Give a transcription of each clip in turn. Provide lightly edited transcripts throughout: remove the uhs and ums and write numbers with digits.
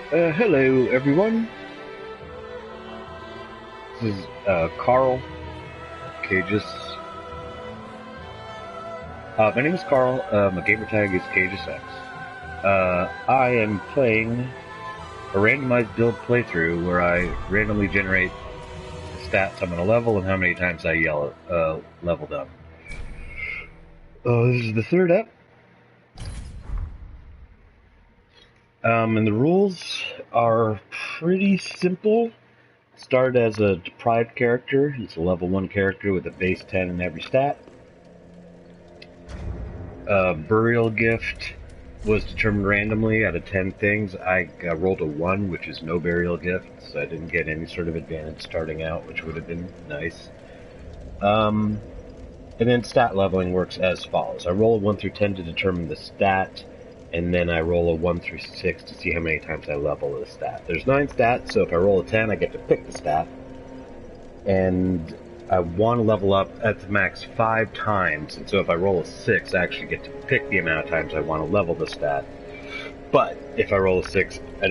Hello everyone. This is Carl Cages. My name is Carl. My gamer tag is CagesX. I am playing a randomized build playthrough where I randomly generate the stats I'm going to level and how many times I leveled up. This is the third ep. And the rules are pretty simple. Start as a Deprived character. It's a level 1 character with a base 10 in every stat. Burial gift was determined randomly out of 10 things. I rolled a 1, which is no burial gift, so I didn't get any sort of advantage starting out, which would have been nice. And then stat leveling works as follows. I roll a 1 through 10 to determine the stat, and then I roll a 1 through 6 to see how many times I level the stat. There's 9 stats, so if I roll a 10, I get to pick the stat. And I want to level up at the max 5 times, and so if I roll a 6, I actually get to pick the amount of times I want to level the stat. But if I roll a 6, I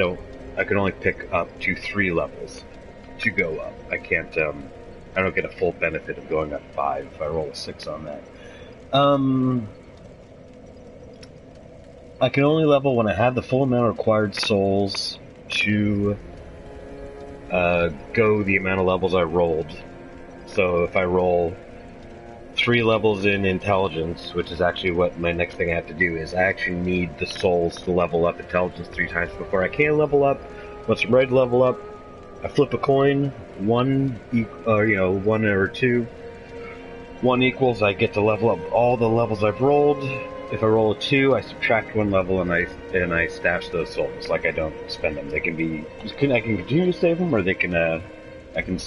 can only pick up to 3 levels to go up. I don't get a full benefit of going up 5 if I roll a 6 on that. I can only level when I have the full amount of required souls to go the amount of levels I rolled. So if I roll 3 levels in intelligence, which is actually what my next thing I have to do is, I actually need the souls to level up intelligence 3 times before I can level up. Once I'm ready to level up, I flip a coin, 1 or 2. 1 equals, I get to level up all the levels I've rolled. If I roll a 2, I subtract 1 level and I stash those souls. Like, I don't spend them. I can continue to save them, or I can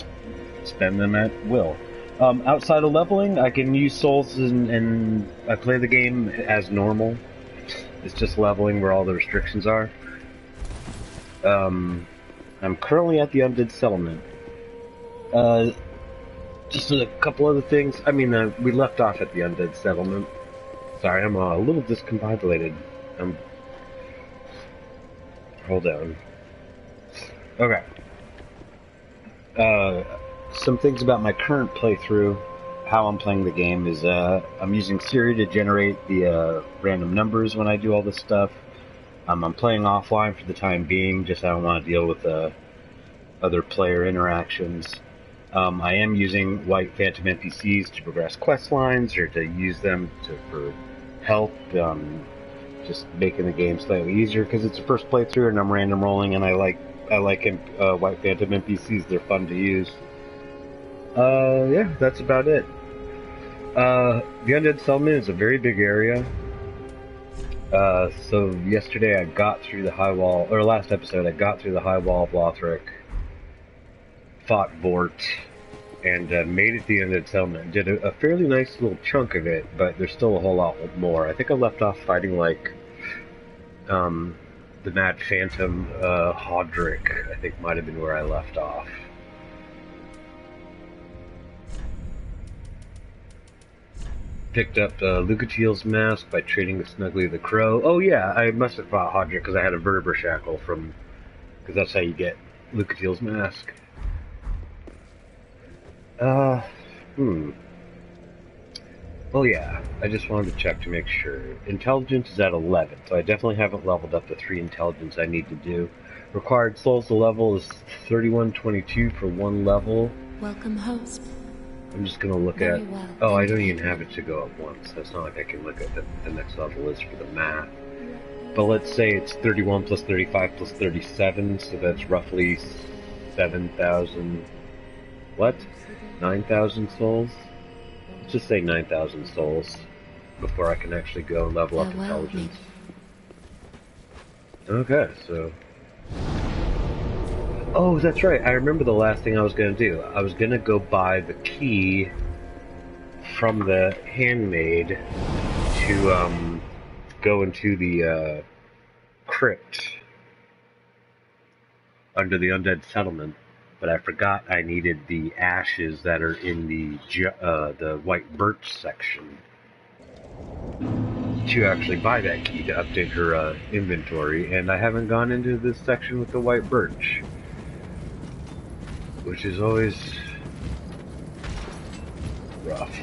spend them at will. Outside of leveling, I can use souls and I play the game as normal. It's just leveling where all the restrictions are. I'm currently at the Undead Settlement. Just a couple other things. We left off at the Undead Settlement. Sorry, I'm a little discombobulated. Hold on. Okay. Some things about my current playthrough, how I'm playing the game, is I'm using Siri to generate the random numbers when I do all this stuff. I'm playing offline for the time being, just I don't want to deal with other player interactions. I am using White Phantom NPCs to progress quest lines, or to use them for help, just making the game slightly easier, because it's a first playthrough and I'm random rolling, and I like White Phantom NPCs. They're fun to use. Yeah, that's about it. The Undead Settlement is a very big area. So yesterday I got through the high wall, or last episode I got through the high wall of Lothric, fought Vort, and made it to the Undead Settlement. Did a fairly nice little chunk of it, but there's still a whole lot more. I think I left off fighting the Mad Phantom, Hodrick, I think might have been where I left off. Picked up Lucatiel's mask by trading with Snuggly the Crow. Oh yeah, I must have fought Hodrick because I had a vertebra shackle because that's how you get Lucatiel's mask. Oh yeah, I just wanted to check to make sure. Intelligence is at 11, so I definitely haven't leveled up the 3 intelligence I need to do. Required souls to level is 3122 for 1 level. Welcome, host. I'm just gonna look at... Oh, I don't even have it to go up once. That's not like I can look at the next level is for the math. But let's say it's 31 plus 35 plus 37, so that's roughly 7,000... What? 9,000 souls? Let's just say 9,000 souls before I can actually go level up intelligence. Okay, so... Oh, that's right. I remember the last thing I was going to do. I was going to go buy the key from the handmaid to go into the crypt under the Undead Settlement, but I forgot I needed the ashes that are in the white birch section. to actually buy that key to update her inventory, and I haven't gone into this section with the white birch, which is always rough.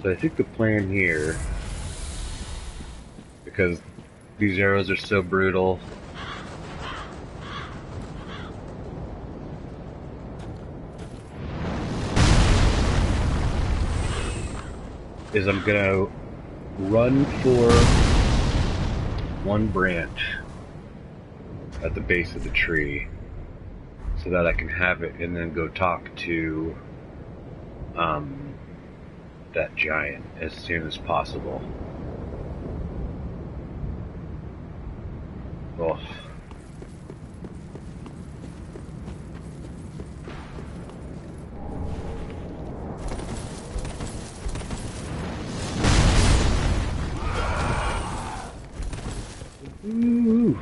So I think the plan here, because these arrows are so brutal, is I'm gonna run for one branch at the base of the tree so that I can have it and then go talk to that giant as soon as possible. Oh. Ooh.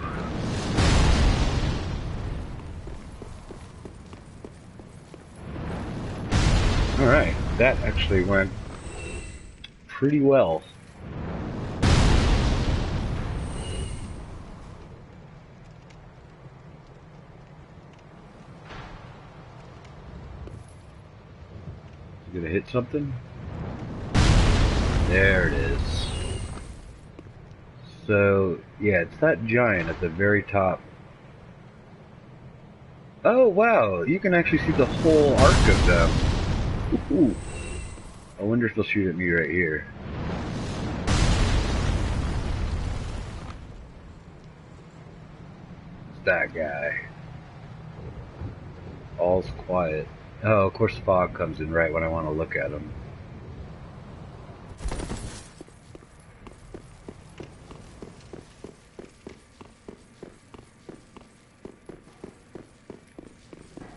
All right, that actually went pretty well. You gonna hit something? There it is. So, yeah, it's that giant at the very top. Oh, wow, you can actually see the whole arc of them. Ooh. I wonder if they'll shoot at me right here. It's that guy. All's quiet. Oh, of course fog comes in right when I want to look at him.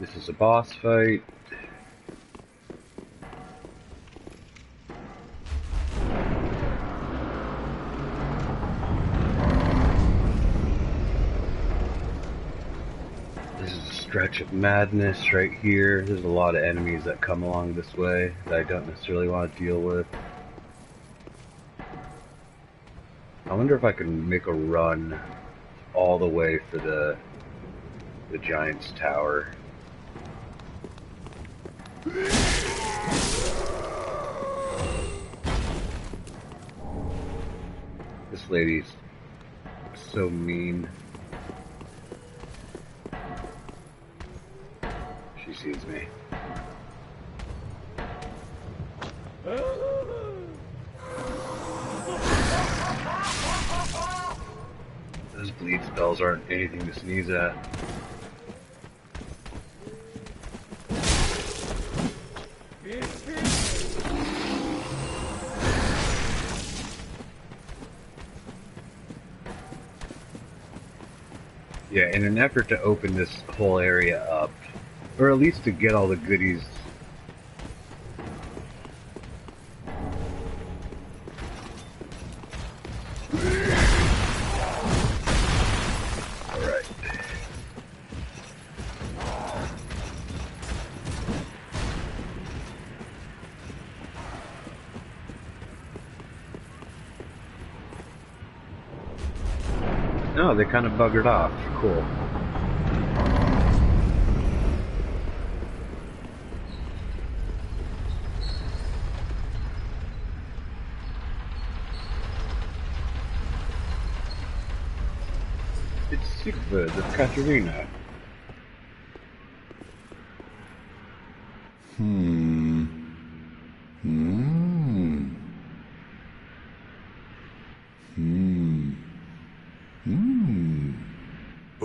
This is a boss fight. This is a stretch of madness right here. There's a lot of enemies that come along this way that I don't necessarily want to deal with. I wonder if I can make a run all the way for the giant's tower. This lady's so mean. She sees me. Those bleed spells aren't anything to sneeze at. Yeah, in an effort to open this whole area up, or at least to get all the goodies. Alright. No, they kind of buggered off. Cool. It's Siegfried of Katarina.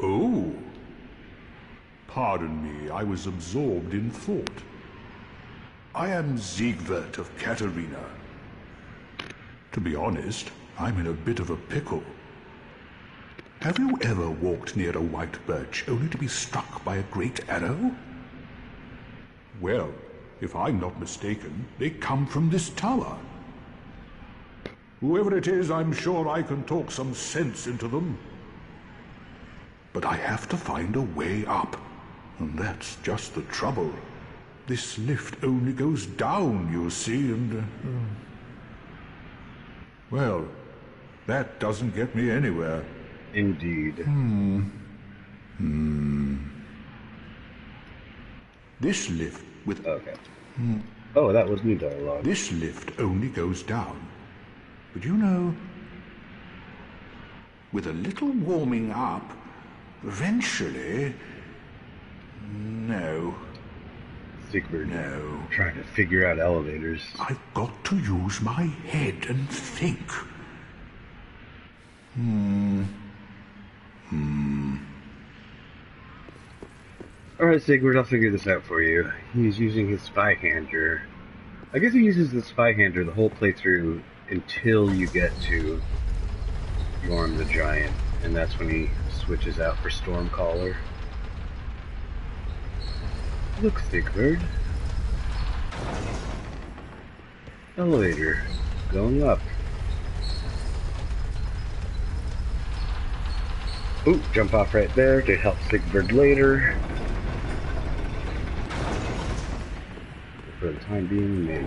Oh. Pardon me, I was absorbed in thought. I am Siegfried of Katarina. To be honest, I'm in a bit of a pickle. Have you ever walked near a white birch only to be struck by a great arrow? Well, if I'm not mistaken, they come from this tower. Whoever it is, I'm sure I can talk some sense into them. But I have to find a way up, and that's just the trouble. This lift only goes down, you see, and... Well, that doesn't get me anywhere. Indeed. This lift with... Okay. Oh, that was new dialogue. This lift only goes down. But you know, with a little warming up, eventually... No. Siegbert. No. Trying to figure out elevators. I've got to use my head and think. Alright, Siegbert, I'll figure this out for you. He's using his spy hander. I guess he uses the spy hander the whole playthrough until you get to Yorm the Giant, and that's when he switches out for Stormcaller. Look, Siegbert. Elevator. Going up. Ooh, jump off right there to help Siegbert later. For the time being, maybe.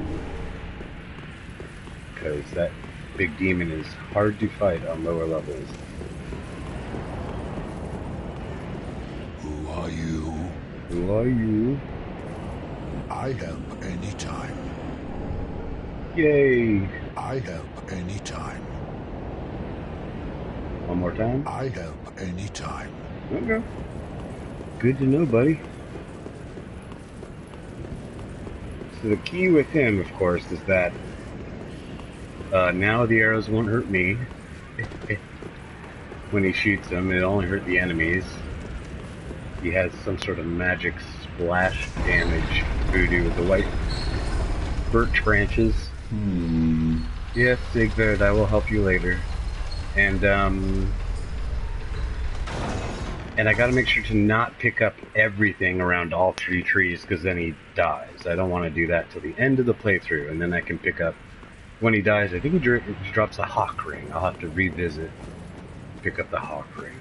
Because that big demon is hard to fight on lower levels. Who are you? Who are you? I help anytime. Yay! I help anytime. One more time? I help anytime. Okay. Good to know, buddy. So the key with him, of course, is that now the arrows won't hurt me. When he shoots them, it only hurt the enemies. He has some sort of magic splash damage voodoo with the white birch branches. Yes, Siegbert, I will help you later. And I gotta make sure to not pick up everything around all 3 trees, because then he dies. I don't want to do that till the end of the playthrough, and then I can pick up... When he dies, I think he drops a hawk ring. I'll have to revisit, pick up the hawk ring.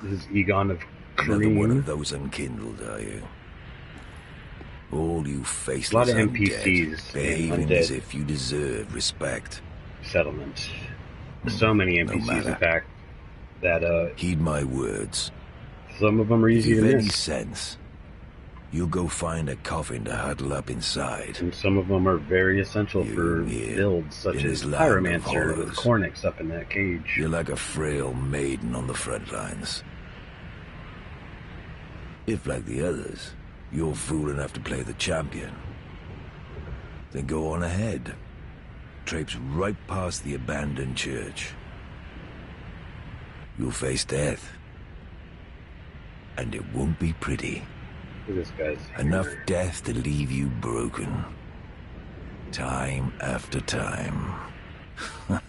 This is Egon of Another Cream. one of those unkindled, are you? All you faceless A lot of undead, NPCs behaving undead. as if you deserve respect. Settlement. So many NPCs, matter. in fact, that Heed my words. some of them are If easy you've to any miss, sense, you'll go find a coffin to huddle up inside. and some of them are very essential You for here, builds such in as this land of Pyromancer with horrors. Cornix up in that cage. You're like a frail maiden on the front lines. If, like the others, you're fool enough to play the champion, then go on ahead. Traipse right past the abandoned church. You'll face death. And it won't be pretty. Look at this guy's Enough hair. death to leave you broken. Time after time. Yeah.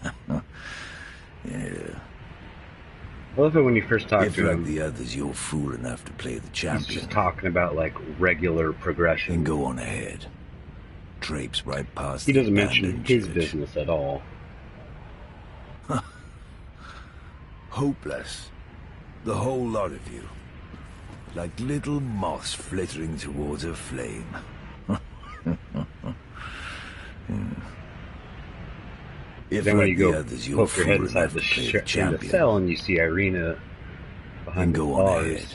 I love it when you first talk If, to like him, the others, you're fool enough to play the he's champion, just talking about like regular progression. then go on ahead. Traipse right past He the doesn't mention abandoned his church. business at all. Hopeless. The whole lot of you. Like little moths flittering towards a flame. If, Then when like you the go others, you're poke your head fool inside enough the, to play the in the champion, cell and you see Irina then behind the go on bars, ahead.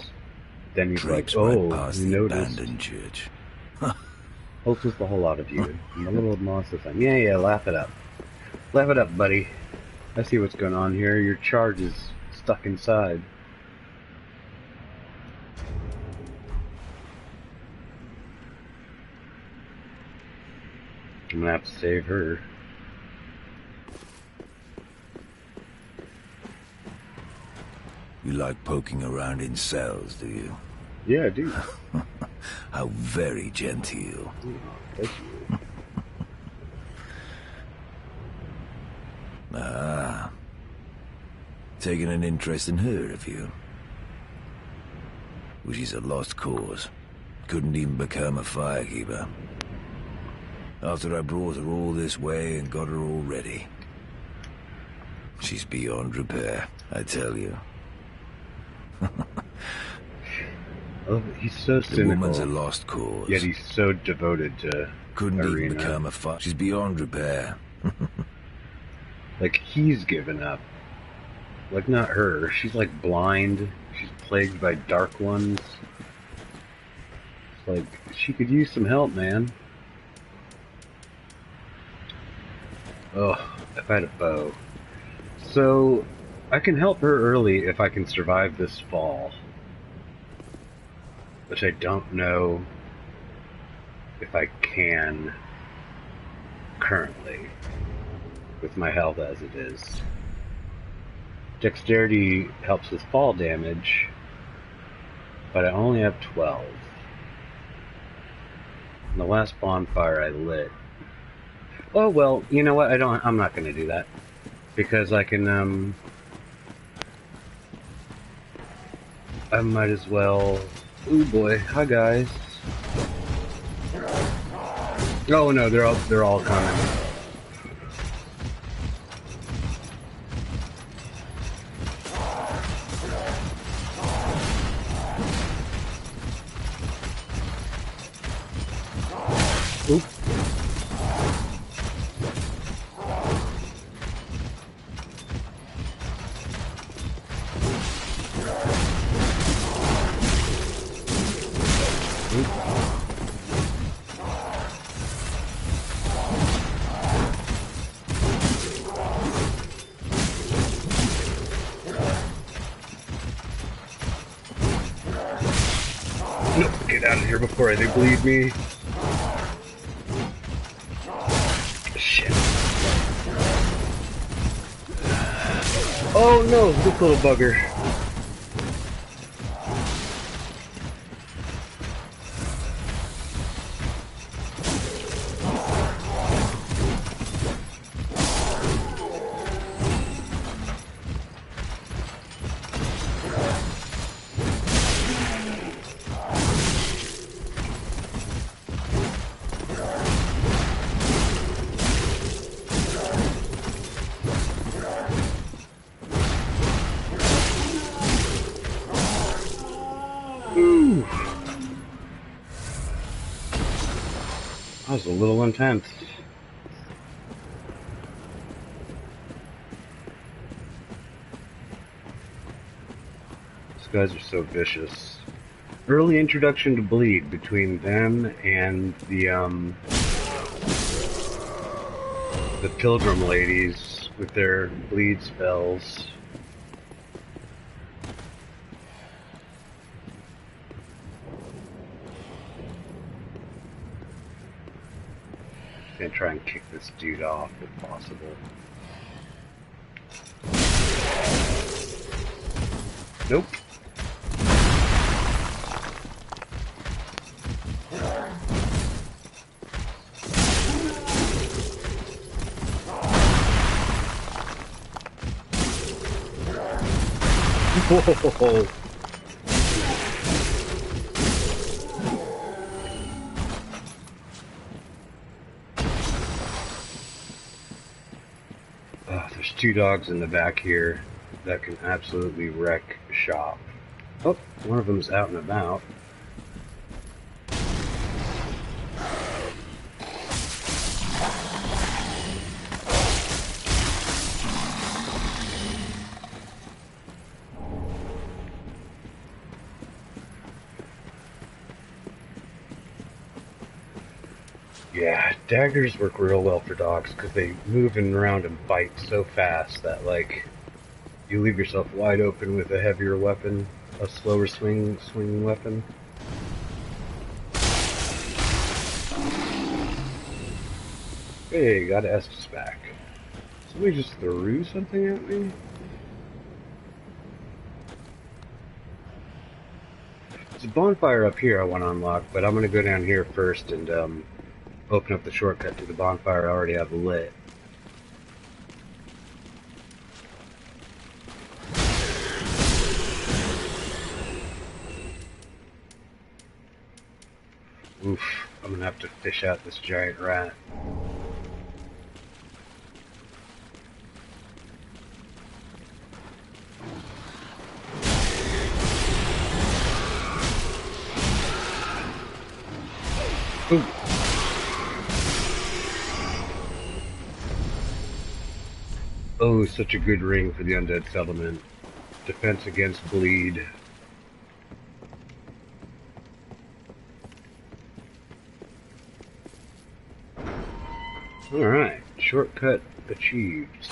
then he's like, Traipse oh, right past you the noticed. abandoned church. Hopeless the whole lot of you. I'm a little moss of them. Yeah, laugh it up. Laugh it up, buddy. I see what's going on here. Your charge is stuck inside. I'm gonna have to save her. You like poking around in cells, do you? Yeah, I do. How very genteel. Thank you. taken an interest in her, have you? Well, she's a lost cause. Couldn't even become a Firekeeper. After I brought her all this way and got her all ready. She's beyond repair, I tell you. Oh, he's so The cynical. woman's a lost cause. Yet he's so devoted to Couldn't Arena. even become a She's beyond repair. Like, he's given up. Like, not her. She's, like, blind. She's plagued by dark ones. It's like, she could use some help, man. Oh, if I had a bow. So, I can help her early if I can survive this fall. Which I don't know if I can currently with my health as it is. Dexterity helps with fall damage, but I only have 12. And the last bonfire I lit. Oh well, you know what? I'm not going to do that because I can. I might as well. Ooh boy, hi guys. Oh no, they're all coming. Oop. Nope, get out of here before they bleed me. Shit. Oh no, this little bugger. That was a little intense. These guys are so vicious. Early introduction to bleed between them and the pilgrim ladies with their bleed spells. Gonna try and kick this dude off if possible. Nope. Whoa. There's two dogs in the back here that can absolutely wreck shop. Oh, one of them's out and about. Yeah, daggers work real well for dogs because they move and around and bite so fast that, like, you leave yourself wide open with a heavier weapon, a slower swinging weapon. Hey, got Estes back. Somebody just threw something at me? There's a bonfire up here I want to unlock, but I'm going to go down here first and, open up the shortcut to the bonfire I already have lit. Oof, I'm gonna have to fish out this giant rat. Ooh. Oh, such a good ring for the undead settlement. Defense against bleed. Alright, shortcut achieved.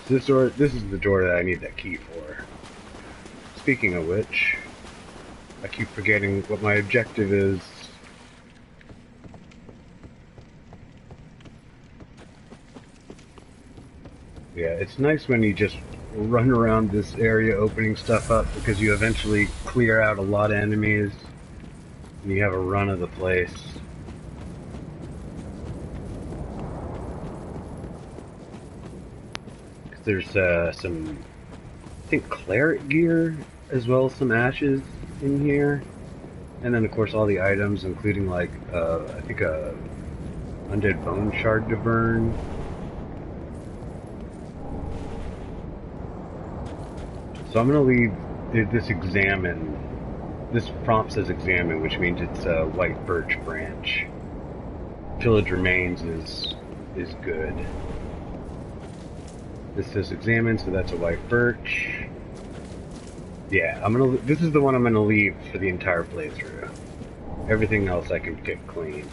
This is the door that I need that key for. Speaking of which, I keep forgetting what my objective is. Yeah, it's nice when you just run around this area opening stuff up because you eventually clear out a lot of enemies and you have a run of the place. There's some, I think, cleric gear as well as some ashes in here. And then of course all the items including like, I think a undead bone shard to burn. So I'm going to leave this examine. This prompt says examine, which means it's a white birch branch. Pillage remains is good. This says examine, so that's a white birch. Yeah, this is the one I'm gonna leave for the entire playthrough. Everything else I can pick clean.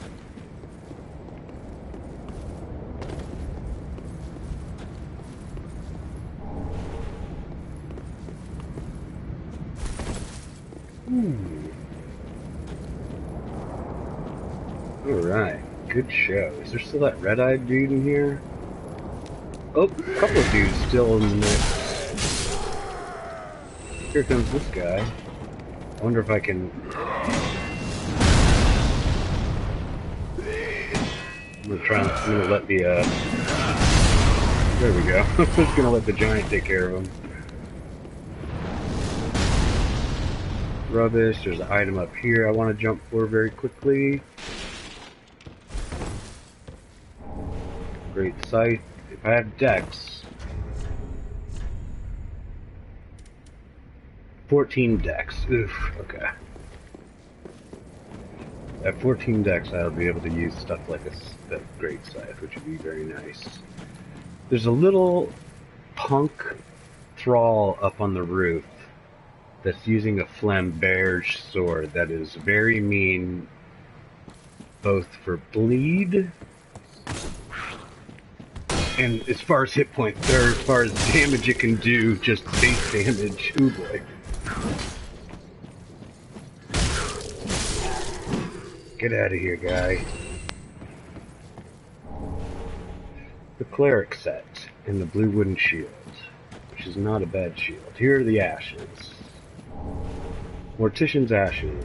Alright, good show. Is there still that red-eyed dude in here? Oh, a couple of dudes still in the mix. Here comes this guy. I wonder if I can... I'm gonna let the, there we go. I'm just gonna let the giant take care of him. Rubbish, there's an item up here I want to jump for very quickly. Great sight. If I have dex, 14 dex. Oof, okay. At 14 dex, I'll be able to use stuff like that great scythe, which would be very nice. There's a little punk thrall up on the roof that's using a flamberge sword that is very mean, both for bleed and as far as hit points, or as far as damage it can do, just base damage. Ooh boy. Get out of here, guy. The cleric set in the blue wooden shield, which is not a bad shield. Here are the ashes. Mortician's ashes.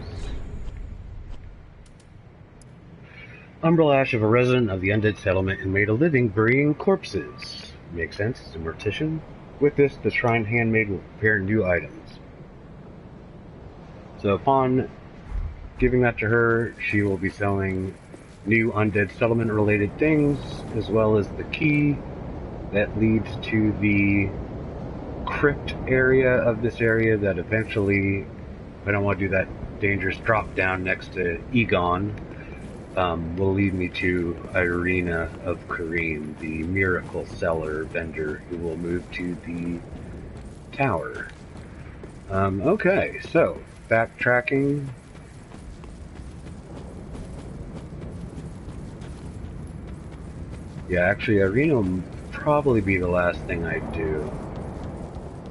Umbral ash of a resident of the undead settlement and made a living burying corpses. Makes sense, it's a mortician. With this, the shrine handmaid will prepare new items. So upon giving that to her, she will be selling new undead settlement related things, as well as the key that leads to the crypt area of this area that eventually, I don't want to do that dangerous drop down next to Egon, will lead me to Irina of Kareem, the miracle seller vendor who will move to the tower. Okay, so backtracking. Yeah, actually, Irina will probably be the last thing I do,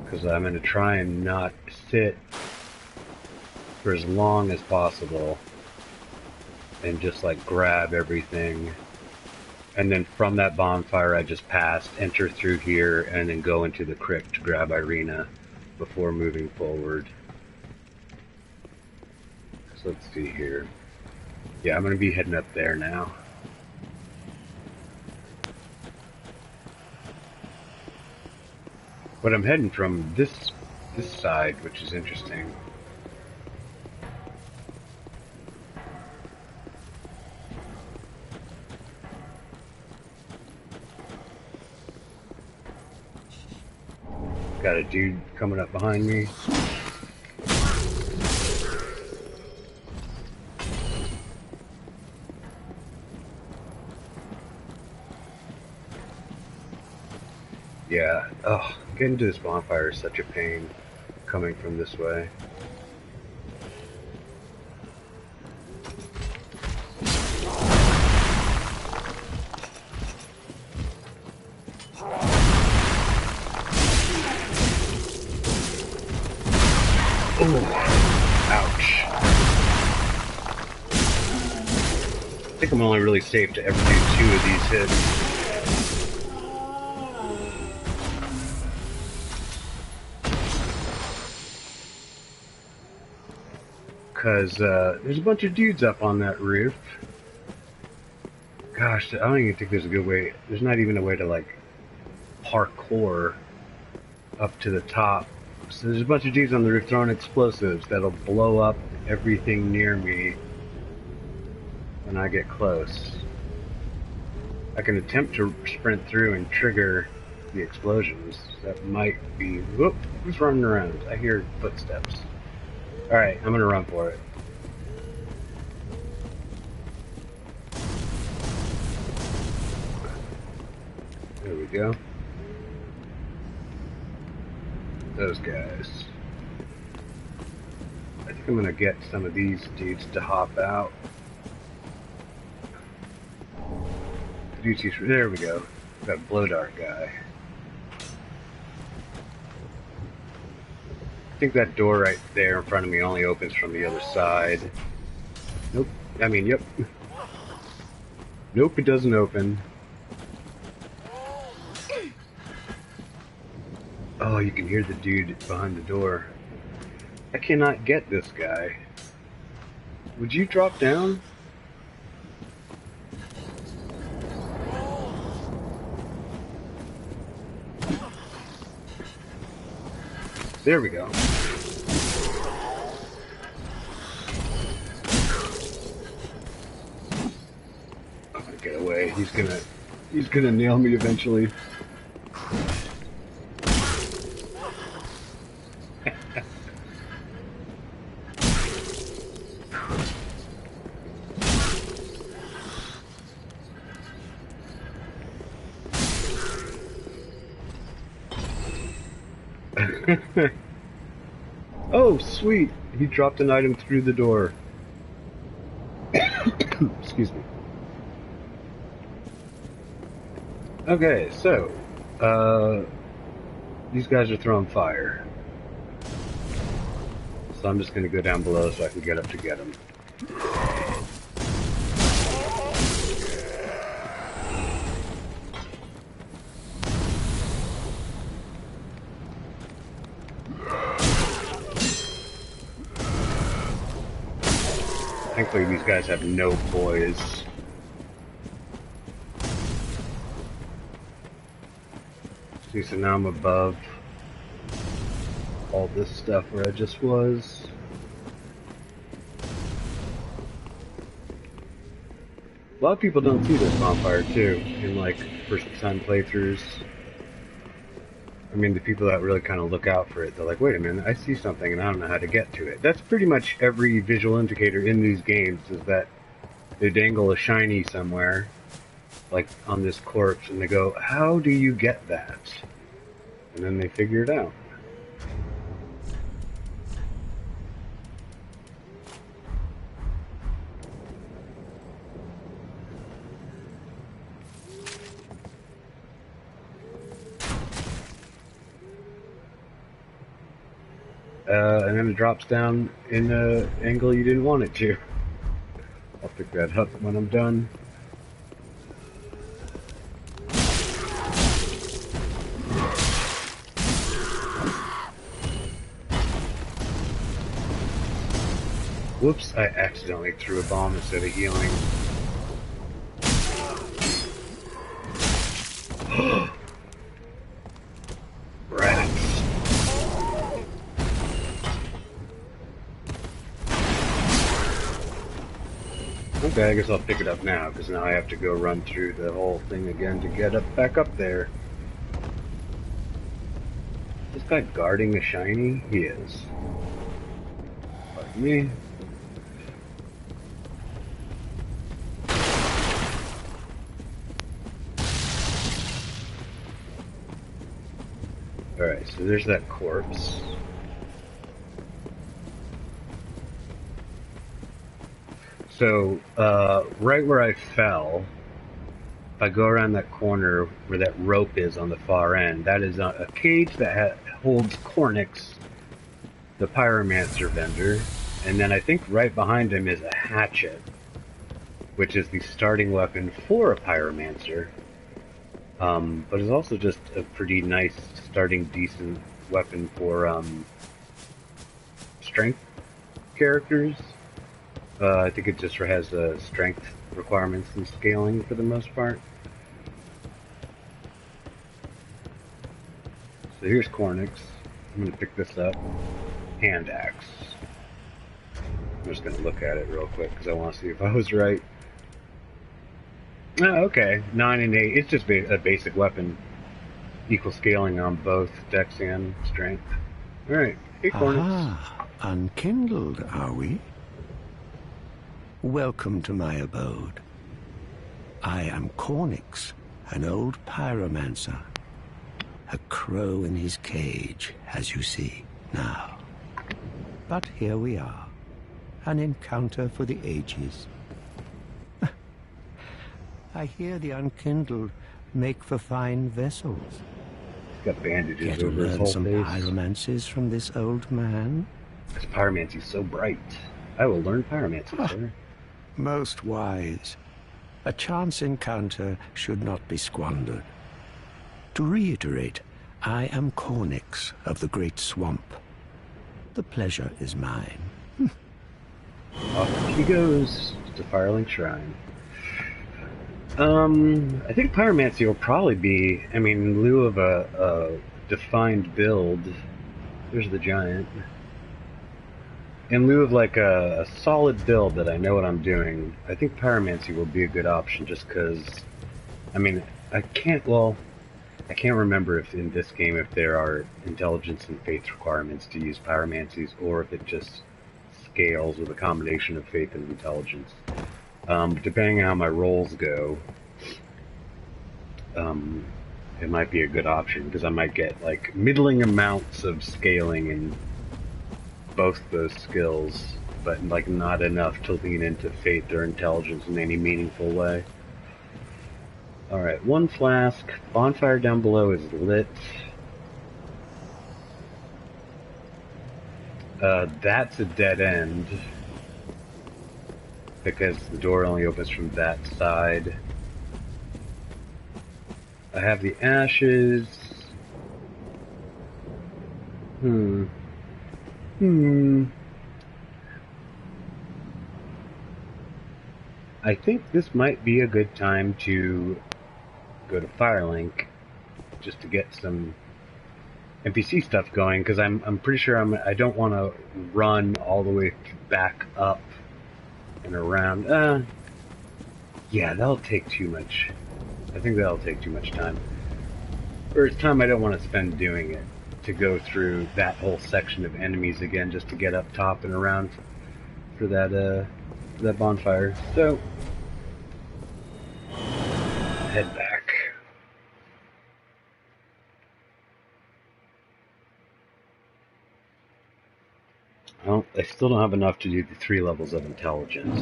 because I'm going to try and not sit for as long as possible and just like grab everything, and then from that bonfire I just passed, enter through here, and then go into the crypt to grab Irina before moving forward. So let's see here. Yeah, I'm going to be heading up there now. But I'm heading from this side, which is interesting. Got a dude coming up behind me. Yeah, ugh, getting to this bonfire is such a pain coming from this way. Ouch. I think I'm only really safe to ever do 2 of these hits. Because there's a bunch of dudes up on that roof. Gosh, I don't even think there's a good way. There's not even a way to, like, parkour up to the top. So there's a bunch of dudes on the roof throwing explosives that'll blow up everything near me when I get close. I can attempt to sprint through and trigger the explosions. That might be... Whoop! Who's running around? I hear footsteps. Alright, I'm gonna run for it. There we go. Those guys. I think I'm gonna get some of these dudes to hop out. There we go. That blow dart guy. I think that door right there in front of me only opens from the other side. Nope. I mean, yep. Nope, it doesn't open. Oh, you can hear the dude behind the door. I cannot get this guy. Would you drop down? There we go. I'm gonna get away. He's gonna nail me eventually. Oh, sweet! He dropped an item through the door. Excuse me. Okay, so, these guys are throwing fire. So I'm just gonna go down below so I can get up to get them. Thankfully, these guys have no poise. See, so now I'm above all this stuff where I just was. A lot of people don't see this bonfire, too, in, like, first-time playthroughs. I mean, the people that really kind of look out for it, they're like, wait a minute, I see something and I don't know how to get to it. That's pretty much every visual indicator in these games, is that they dangle a shiny somewhere, like on this corpse, and they go, how do you get that? And then they figure it out. And then it drops down in an angle you didn't want it to. I'll pick that up when I'm done. Whoops, I accidentally threw a bomb instead of healing. Rats. Okay, I guess I'll pick it up now, because now I have to go run through the whole thing again to get back up there. Just guy guarding the shiny? He is. Pardon me. Alright, so there's that corpse. So, right where I fell, if I go around that corner where that rope is on the far end, that is a cage that holds Cornix, the pyromancer vendor, and then I think right behind him is a hatchet, which is the starting weapon for a pyromancer, but is also just a pretty nice starting decent weapon for strength characters. I think it just has strength requirements and scaling for the most part. So here's Cornix. I'm going to pick this up. Hand axe. I'm just going to look at it real quick because I want to see if I was right. Oh, okay. 9 and 8. It's just a basic weapon. Equal scaling on both dex and strength. Alright. Hey, Cornix. Aha. Unkindled, are we? Welcome to my abode. I am Cornix, an old pyromancer. A crow in his cage, as you see now. But here we are. An encounter for the ages. I hear the unkindled make for fine vessels. He's got bandages Care to over his learn whole some face. pyromancies from this old man? This pyromancy's so bright. I will learn pyromancy, sir. Most wise. A chance encounter should not be squandered. To reiterate, I am Cornix of the Great Swamp. The pleasure is mine. Off he goes to Firelink Shrine. I think pyromancy will probably be, I mean, in lieu of a defined build, there's the giant. In lieu of like a solid build that I know what I'm doing, I think pyromancy will be a good option just because, I mean, I can't remember if in this game if there are intelligence and faith requirements to use pyromancies or if it just scales with a combination of faith and intelligence. Depending on how my rolls go, it might be a good option because I might get like middling amounts of scaling in both those skills, but like not enough to lean into faith or intelligence in any meaningful way. Alright, 1 flask. Bonfire down below is lit. That's a dead end because the door only opens from that side. I have the ashes. I think this might be a good time to go to Firelink just to get some NPC stuff going, because I'm pretty sure I don't want to run all the way back up and around. Yeah, that'll take too much. I think that'll take too much time. Or it's time I don't want to spend doing it, to go through that whole section of enemies again just to get up top and around for that bonfire. So, head back. Well, I still don't have enough to do the 3 levels of intelligence.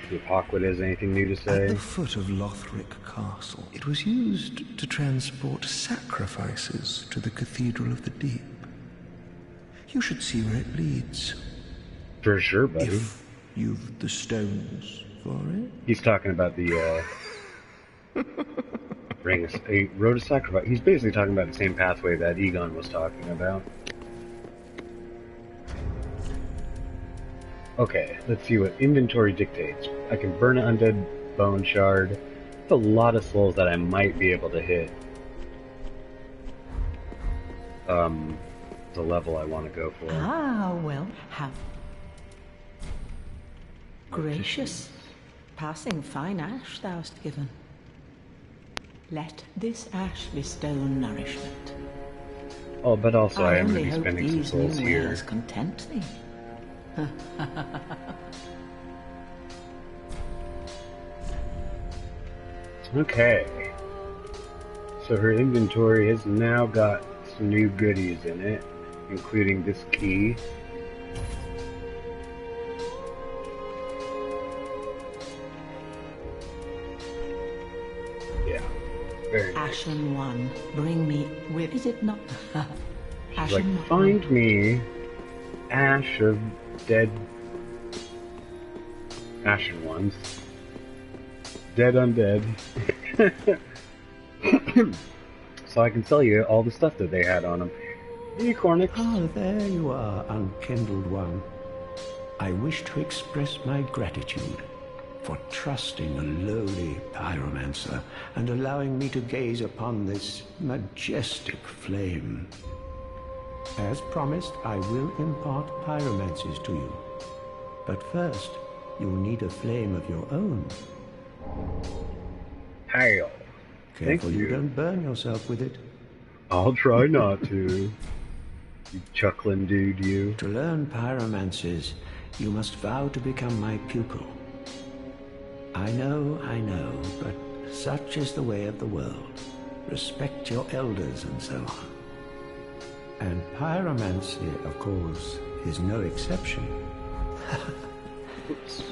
If Hawkwood has anything new to say? At the foot of Lothric Castle, it was used to transport sacrifices to the Cathedral of the Deep. You should see where it leads. For sure, buddy. If you've the stones for it. He's talking about the road of sacrifice. He's basically talking about the same pathway that Egon was talking about. Okay, let's see what inventory dictates. I can burn an undead bone shard. That's a lot of souls that I might be able to hit. The level I want to go for. Ah, well, how gracious. Passing fine ash thou'st given. Let this ash bestow nourishment. Oh, but also I am going only to be hope spending some these souls new here. wares content thee. Okay. So her inventory has now got some new goodies in it, including this key. Yeah. Very nice. Ashen one, bring me with. Is it not? She's like, find me ash of dead ashen ones. Dead undead. So I can tell you all the stuff that they had on them. Hey, Cornix. Ah, there you are, unkindled one. I wish to express my gratitude for trusting a lowly pyromancer and allowing me to gaze upon this majestic flame. As promised, I will impart pyromancies to you. But first, you'll need a flame of your own. Hail. Careful Thank you. you don't burn yourself with it. I'll try not to. You chuckling dude, you. To learn pyromancies, you must vow to become my pupil. I know, but such is the way of the world. Respect your elders and so on. And pyromancy, of course, is no exception. Oops.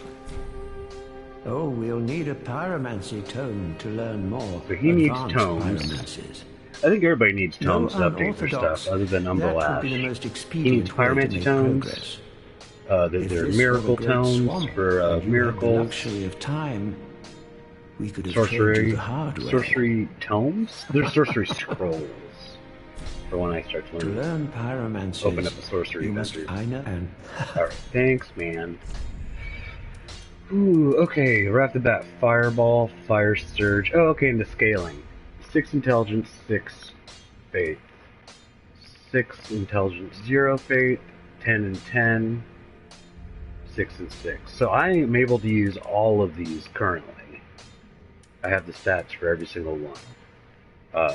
Oh, we'll need a pyromancy tome to learn more. So he needs advanced tomes. pyromancies. I think everybody needs tomes No to update their unorthodox. stuff, other than That Umbral would Ash. be the most He expedient needs way to pyromancy make tomes. progress. There If are this miracle were the great tomes swamp for and you had the miracles. luxury of time, we could have trained you Sorcery. the hard way. Sorcery tomes? There's sorcery scrolls. For when I start to To learn. learn pyromancies, Open up the sorcery you must. vendor. I know, and Alright, thanks, man. Ooh, okay, right off the bat. Fireball, Fire Surge. Oh, okay, and the scaling. 6 intelligence, 6 faith. 6 intelligence, 0 faith. 10 and 10. 6 and 6. So I am able to use all of these currently. I have the stats for every single one.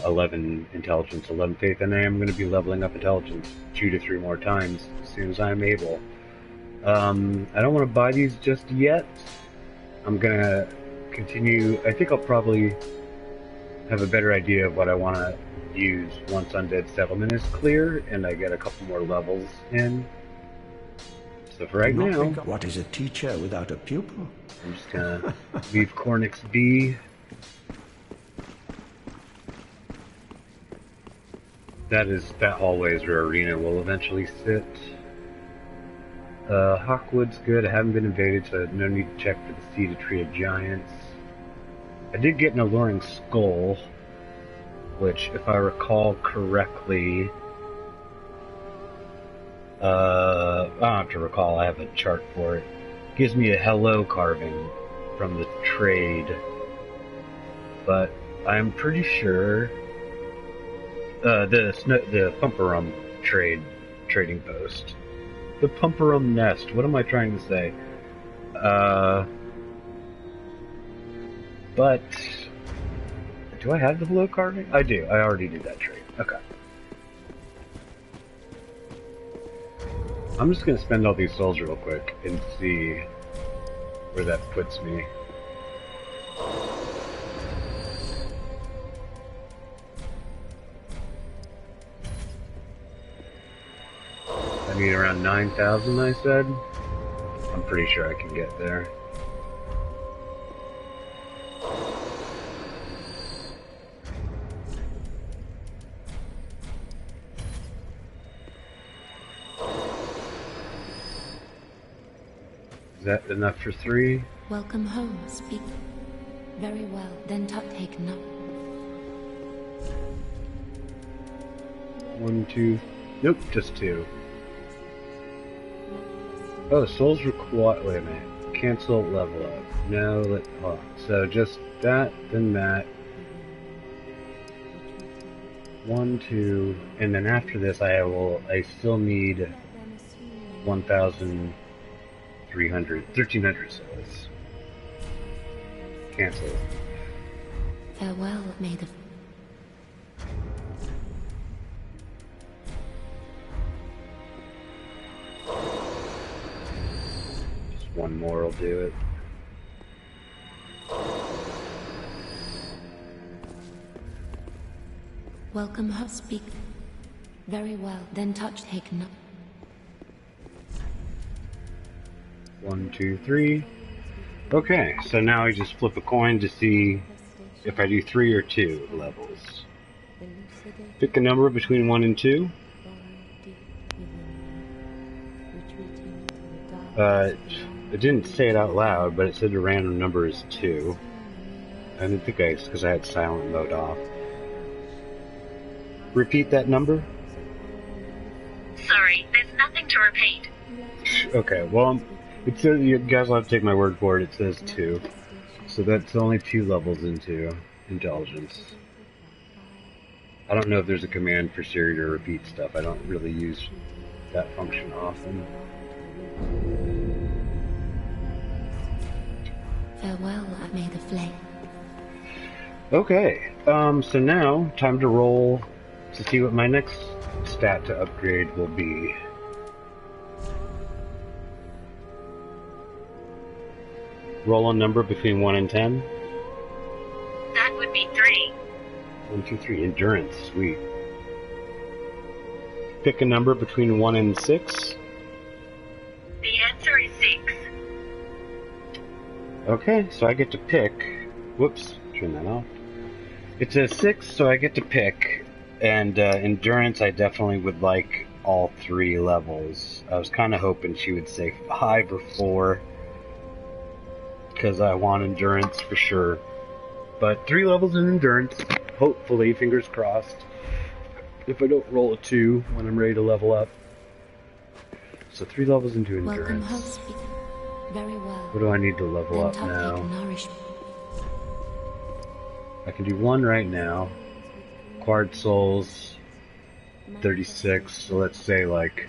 11 intelligence, 11 faith, and I am going to be leveling up intelligence 2 to 3 more times as soon as I'm able. I don't want to buy these just yet. I'm going to continue. I think I'll probably have a better idea of what I want to use once Undead Settlement is clear and I get a couple more levels in. So for right now, what is a teacher without a pupil? I'm just going to leave Cornix be. That hallway is where Arena will eventually sit. Hawkwood's good. I haven't been invaded, so no need to check for the Seed of Tree of Giants. I did get an Alluring Skull, which, if I recall correctly, I don't have to recall, I have a chart for it. Gives me a hello carving from the trade, but I'm pretty sure the Pumperum trading post. The Pumperum Nest. What am I trying to say? But do I have the hello carving? I do. I already did that trade. Okay. I'm just gonna spend all these souls real quick and see where that puts me. I need around 9,000, I said. I'm pretty sure I can get there. Is that enough for 3? Welcome home, speak. Very well, then take note. 1, 2. Nope, just 2. Oh, souls require. Wait a minute. Cancel level up. No, hold on. So just that, then that. 1, 2, and then after this, I still need 1,300, 1,300 souls. Cancel. Farewell, may the... Just one more will do it. Welcome her speak. Very well, then touch taken up. 1, 2, 3. Okay, so now I just flip a coin to see if I do 3 or 2 levels. Pick a number between 1 and 2. It didn't say it out loud, but it said the random number is 2. I didn't think it's because I had silent mode off. Repeat that number? Sorry, there's nothing to repeat. Okay, well, it says, you guys will have to take my word for it, it says 2. So that's only 2 levels into intelligence. I don't know if there's a command for Siri to repeat stuff. I don't really use that function often. Farewell, may the flame. Okay, so now, time to roll to see what my next stat to upgrade will be. Roll a number between 1 and 10. That would be 3. 1, 2, 3. Endurance, sweet. Pick a number between 1 and 6. The answer is 6. Okay, so I get to pick. Whoops, turn that off. It says 6, so I get to pick. And endurance, I definitely would like all 3 levels. I was kind of hoping she would say 5 or 4. Because I want endurance for sure. But 3 levels in endurance, hopefully, fingers crossed. If I don't roll a 2 when I'm ready to level up. So 3 levels into endurance. Welcome her speak. Very well. What do I need to level up now? I can do 1 right now. Acquired souls, 36, so let's say like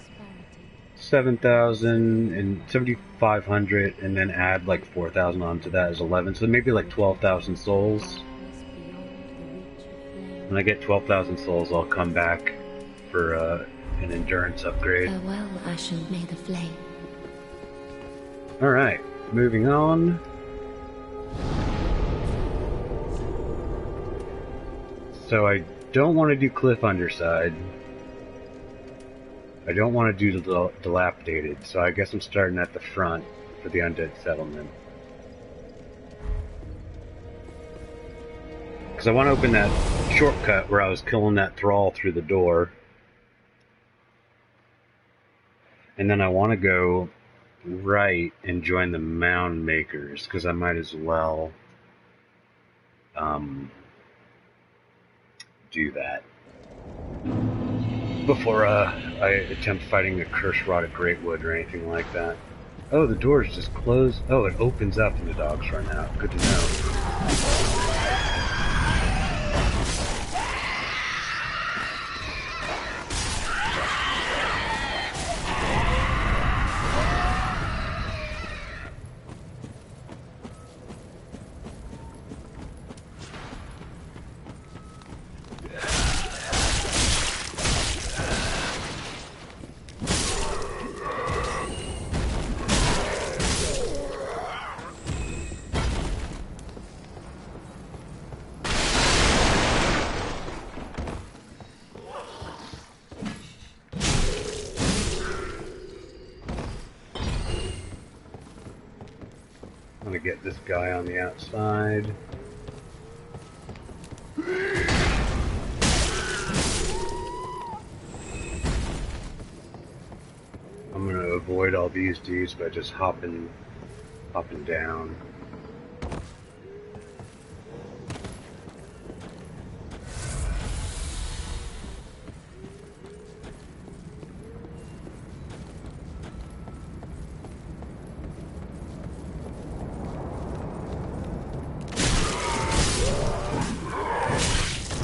7,000 and 7,500, and then add like 4,000 onto that is 11, so maybe like 12,000 souls. When I get 12,000 souls, I'll come back for an endurance upgrade. Farewell, Ashen, may the flame. Alright, moving on. So I don't want to do Cliff Underside. I don't want to do the Dilapidated, so I guess I'm starting at the front for the Undead Settlement. Because I want to open that shortcut where I was killing that thrall through the door. And then I want to go right and join the Mound Makers, because I might as well do that before I attempt fighting a Cursed Rod of Greatwood or anything like that. Oh, the door's just closed. Oh, it opens up and the dogs run out. Good to know. I'm gonna get this guy on the outside. I'm gonna avoid all these dudes by just hopping down.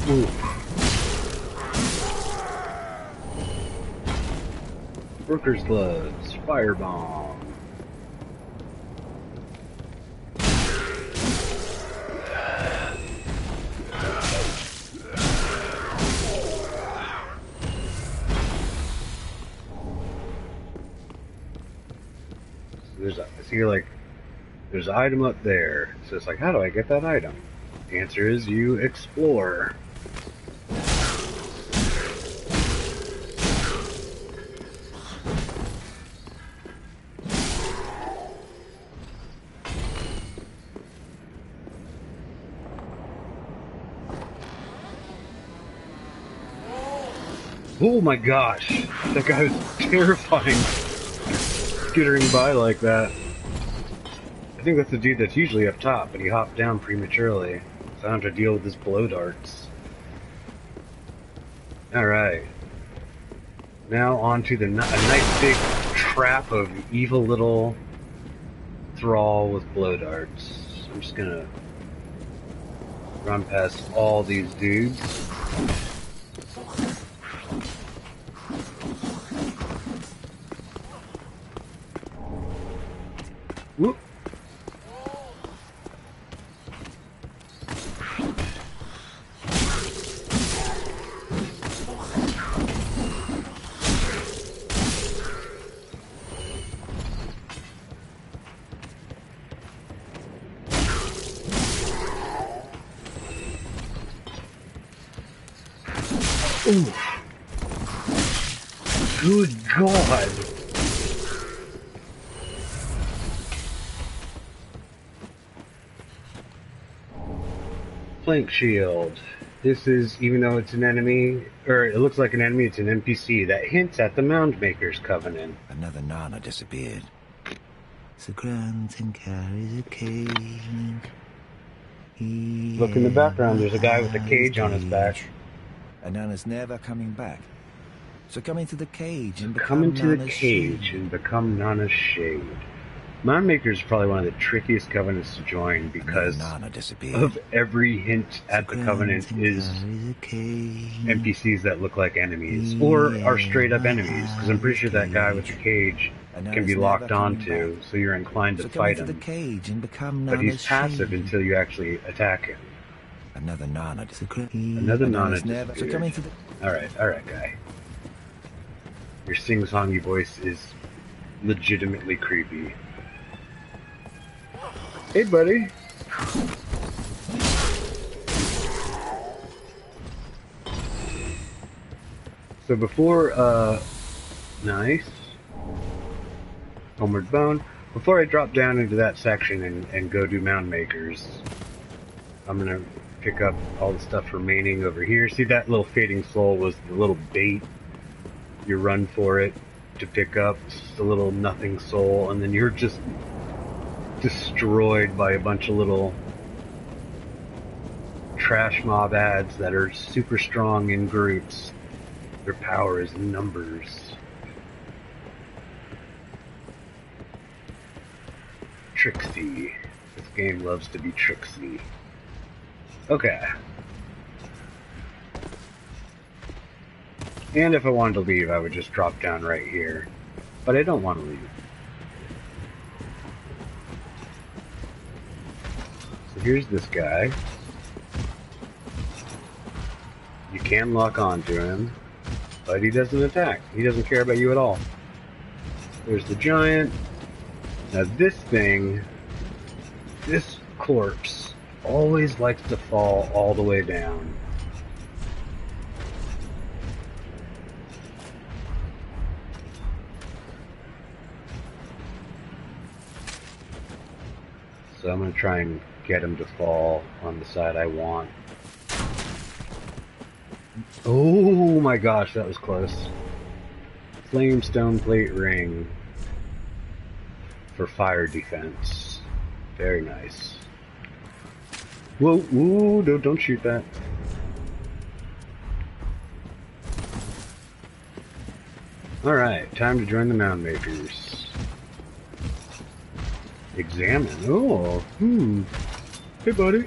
Ooh. Workers' gloves, firebomb. see, like, there's an item up there. So it's like, how do I get that item? The answer is you explore. Oh my gosh, that guy was terrifying, skittering by like that. I think that's the dude that's usually up top, but he hopped down prematurely, so I don't have to deal with his blow darts. Alright. Now on to a nice big trap of evil little thrall with blow darts. I'm just gonna run past all these dudes. Whoop. Ooh. Good God. Flank shield. This is, even though it's an enemy, or it looks like an enemy, it's an NPC that hints at the Moundmaker's Covenant. Another Nana disappeared. The Grunting carries a cage. Look in the background, there's a guy with a cage on his back. And Nana's never coming back. So come into the cage and Come become into the Nana's cage shade. and become Nana's shade. Moundmaker is probably one of the trickiest covenants to join because Nana disappeared. of every hint at the covenant is NPCs that look like enemies or are straight up enemies. Because I'm pretty sure that guy with the cage can be locked onto, so you're inclined to So come fight into the him. cage and become But he's Nana's passive shade. until you actually attack him. Another Nana disappeared. Another Nana never. So come into the. Alright, guy. Your sing-songy voice is legitimately creepy. Hey, buddy. So before, nice. Homeward Bone. Before I drop down into that section and go do Moundmakers, I'm gonna pick up all the stuff remaining over here. See, that little fading soul was the little bait. You run for it to pick up. It's just a little nothing soul, and then you're just destroyed by a bunch of little trash mob ads that are super strong in groups. Their power is numbers. Tricksy. This game loves to be tricksy. Okay. And if I wanted to leave, I would just drop down right here. But I don't want to leave. So here's this guy. You can lock onto him, but he doesn't attack. He doesn't care about you at all. There's the giant. Now this thing, this corpse, always likes to fall all the way down. So I'm going to try and get him to fall on the side I want. Oh my gosh, that was close. Flamestone plate ring for fire defense. Very nice. Whoa, ooh, don't shoot that. Alright, time to join the Moundmakers. Examine. Oh, Hey, buddy.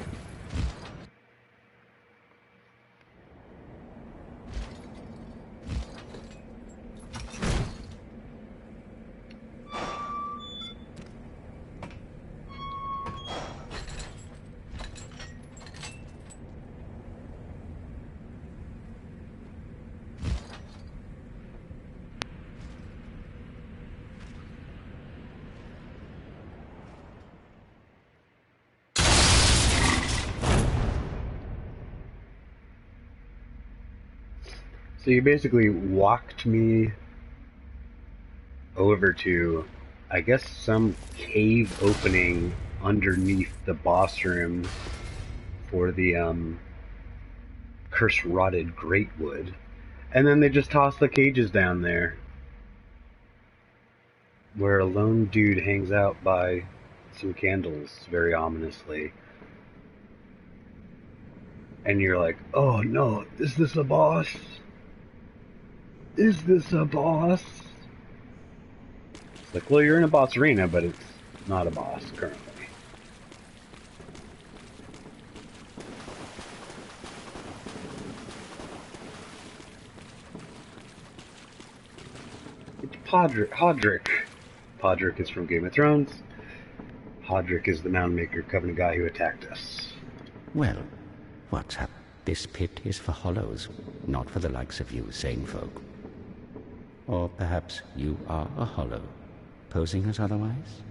So you basically walked me over to, I guess, some cave opening underneath the boss room for the cursed rotted greatwood, and then they just toss the cages down there where a lone dude hangs out by some candles very ominously, and you're like, oh no, is this a boss? Is this a boss? It's like, well, you're in a boss arena, but it's not a boss currently. It's Hodrick. Podrick is from Game of Thrones. Hodrick is the Mound Maker Covenant guy who attacked us. Well, what's up? This pit is for hollows, not for the likes of you sane folk. Or perhaps you are a hollow, posing as otherwise?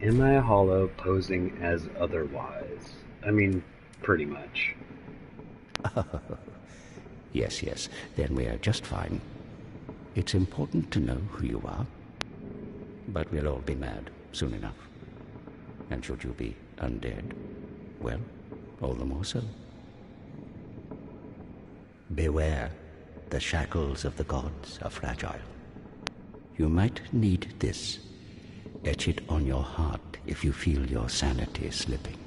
Am I a hollow posing as otherwise? I mean, pretty much. Yes, yes, then we are just fine. It's important to know who you are. But we'll all be mad soon enough. And should you be undead, well, all the more so. Beware, the shackles of the gods are fragile. You might need this. Etch it on your heart if you feel your sanity slipping.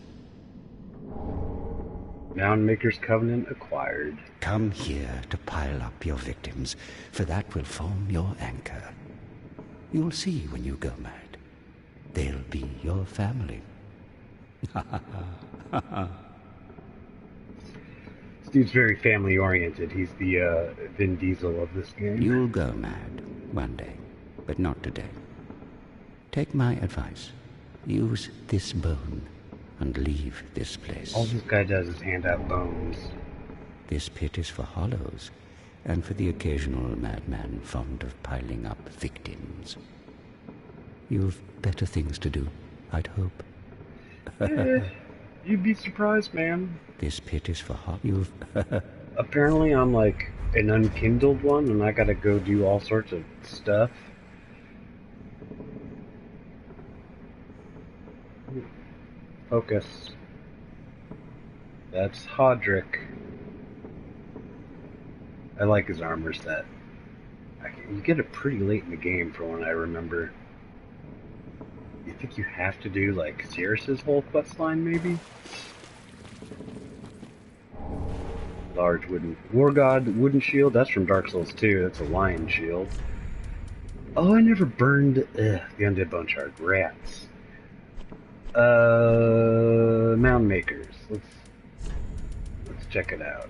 Mound Maker's Covenant acquired. Come here to pile up your victims, for that will form your anchor. You'll see when you go mad. They'll be your family. Steve's very family-oriented. He's the Vin Diesel of this game. You'll go mad one day, but not today. Take my advice. Use this bone and leave this place. All this guy does is hand out bones. This pit is for hollows, and for the occasional madman fond of piling up victims. You've better things to do, I'd hope. You'd be surprised, man. This pit is for hollows. Apparently I'm like an unkindled one, and I gotta go do all sorts of stuff. Focus. That's Hodrick. I like his armor set. You get it pretty late in the game for when I remember. You think you have to do like Cirrus's whole quest line, maybe? Large wooden War God wooden shield. That's from Dark Souls 2. That's a lion shield. Oh, I never burned the undead bone shard. Rats. Mound Makers. Let's check it out.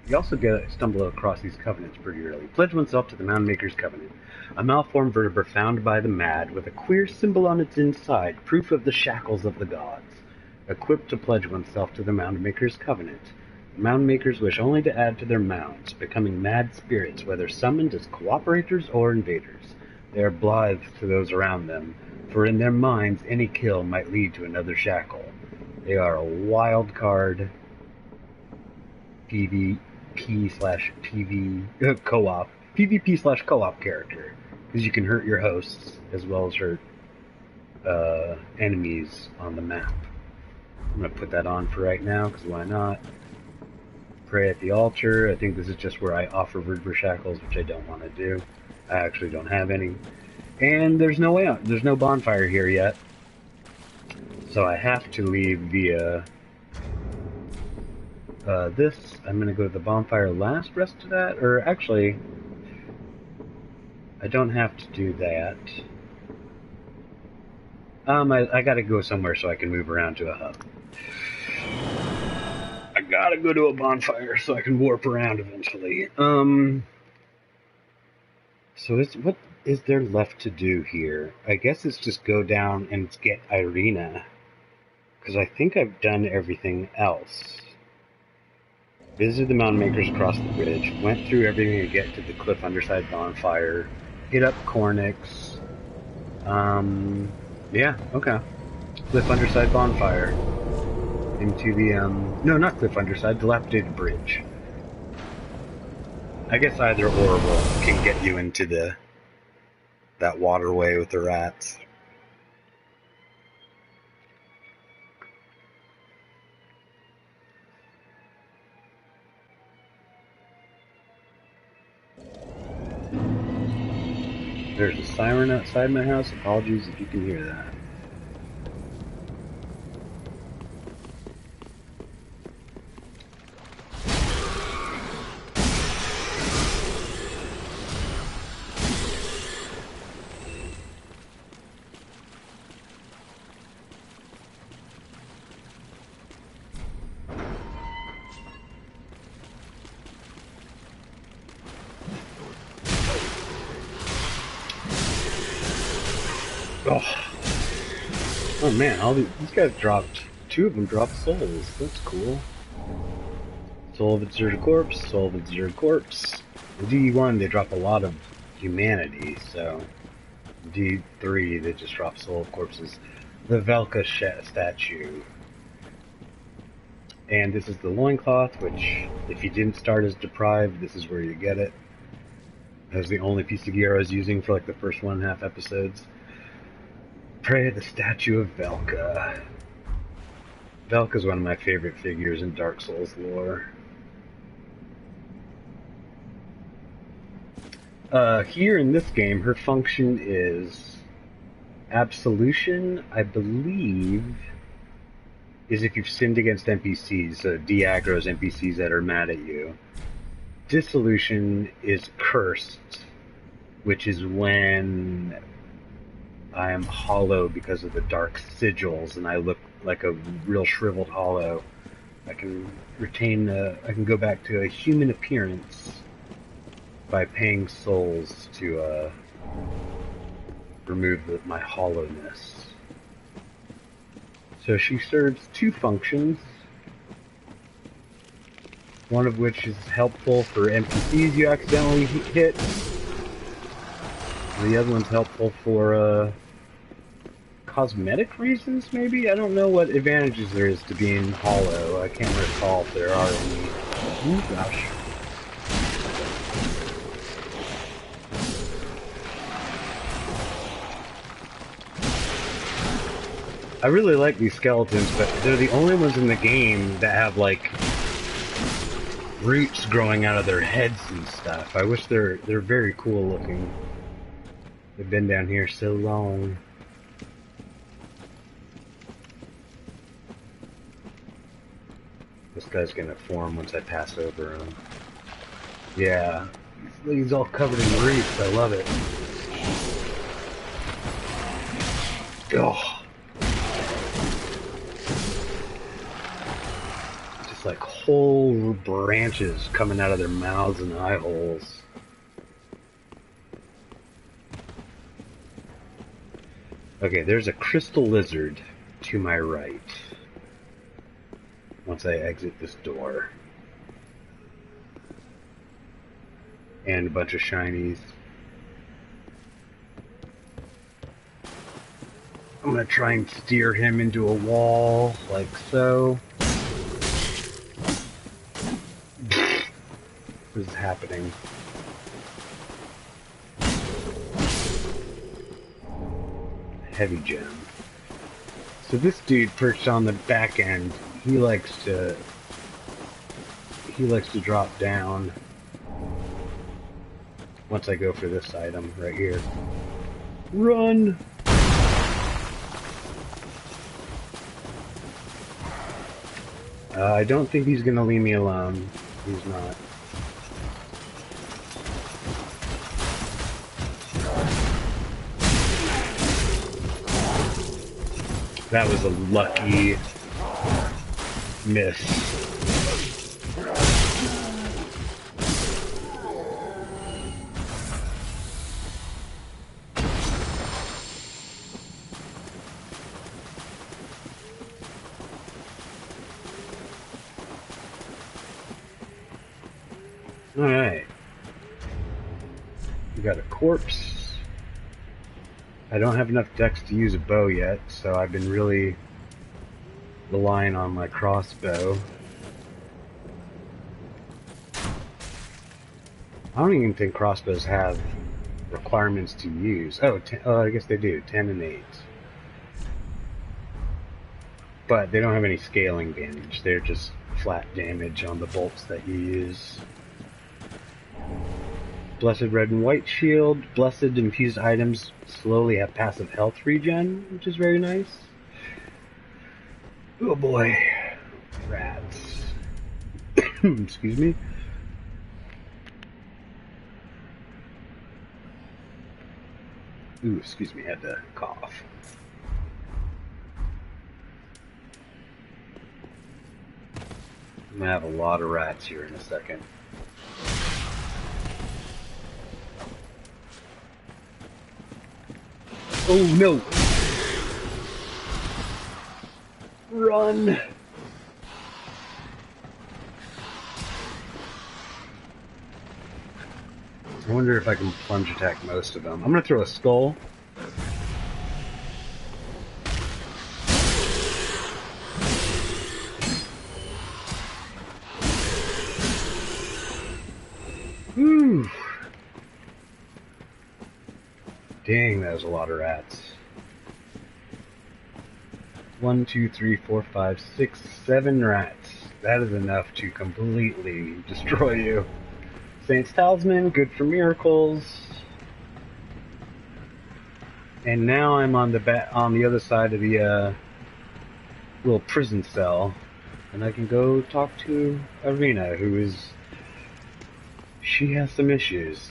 You also stumble across these covenants pretty early. Pledge oneself to the Mound Maker's Covenant, a malformed vertebra found by the mad with a queer symbol on its inside, proof of the shackles of the gods. Equipped to pledge oneself to the Mound Maker's Covenant. The Mound Makers wish only to add to their mounds, becoming mad spirits, whether summoned as cooperators or invaders. They are blithe to those around them, for in their minds any kill might lead to another shackle. They are a wild card PvP/PV co-op, PvP/co-op character, because you can hurt your hosts as well as hurt enemies on the map. I'm gonna put that on for right now, because why not? Pray at the altar. I think this is just where I offer vertebra shackles, which I don't want to do. I actually don't have any. And there's no way out. There's no bonfire here yet. So I have to leave via this. I'm going to go to the bonfire last rest of that. Or actually, I don't have to do that. I got to go somewhere so I can move around to a hub. I got to go to a bonfire so I can warp around eventually. So what is there left to do here? I guess it's just go down and get Irina, because I think I've done everything else. Visited the Mound Makers across the bridge, went through everything to get to the cliff underside bonfire, hit up Cornix. Yeah, okay. Cliff underside bonfire. Into the, no, not cliff underside, dilapidated bridge. I guess either or can get you into that waterway with the rats. There's a siren outside my house. Apologies if you can hear that. Oh man, these guys dropped, 2 of them dropped souls. That's cool. Soul of Observed Corpse, Soul of Observed Corpse. In D1 they drop a lot of humanity, so D3 they just drop Soul of Corpses. The Velka statue. And this is the loincloth, which if you didn't start as Deprived, this is where you get it. That's the only piece of gear I was using for like the first 1.5 episodes. Pray the statue of Velka. Velka's one of my favorite figures in Dark Souls lore. Here in this game, her function is absolution, I believe, is if you've sinned against NPCs, so de-aggro's NPCs that are mad at you. Dissolution is cursed, which is when I am hollow because of the dark sigils, and I look like a real shriveled hollow. I can retain, I can go back to a human appearance by paying souls to remove my hollowness. So she serves 2 functions, one of which is helpful for NPCs you accidentally hit. The other one's helpful for cosmetic reasons, maybe? I don't know what advantages there is to being hollow. I can't recall if there are any. Oh gosh. I really like these skeletons, but they're the only ones in the game that have, like, roots growing out of their heads and stuff. I wish they're very cool looking. They've been down here so long. This guy's gonna form once I pass over him. Yeah, he's all covered in roots. I love it. Oh. Just like whole branches coming out of their mouths and eye holes. Okay, there's a crystal lizard to my right. Once I exit this door. And a bunch of shinies. I'm gonna try and steer him into a wall, like so. What is happening? Heavy gem. So this dude perched on the back end, he likes to drop down once I go for this item right here. Run! I don't think he's gonna leave me alone. He's not. That was a lucky miss. Alright. We got a corpse. I don't have enough dex to use a bow yet, so I've been really relying on my crossbow. I don't even think crossbows have requirements to use. Oh, I guess they do. 10 and 8. But they don't have any scaling damage. They're just flat damage on the bolts that you use. Blessed red and white shield. Blessed infused items slowly have passive health regen, which is very nice. Oh boy. Rats. Excuse me. Ooh, excuse me, had to cough. I'm gonna have a lot of rats here in a second. Oh no! Run! I wonder if I can plunge attack most of them. I'm gonna throw a skull. Whew. Dang, that was a lot of rats. 1, 2, 3, 4, 5, 6, 7 rats. That is enough to completely destroy you. Saint's Talisman, good for miracles. And now I'm on the other side of the little prison cell, and I can go talk to Irina, she has some issues.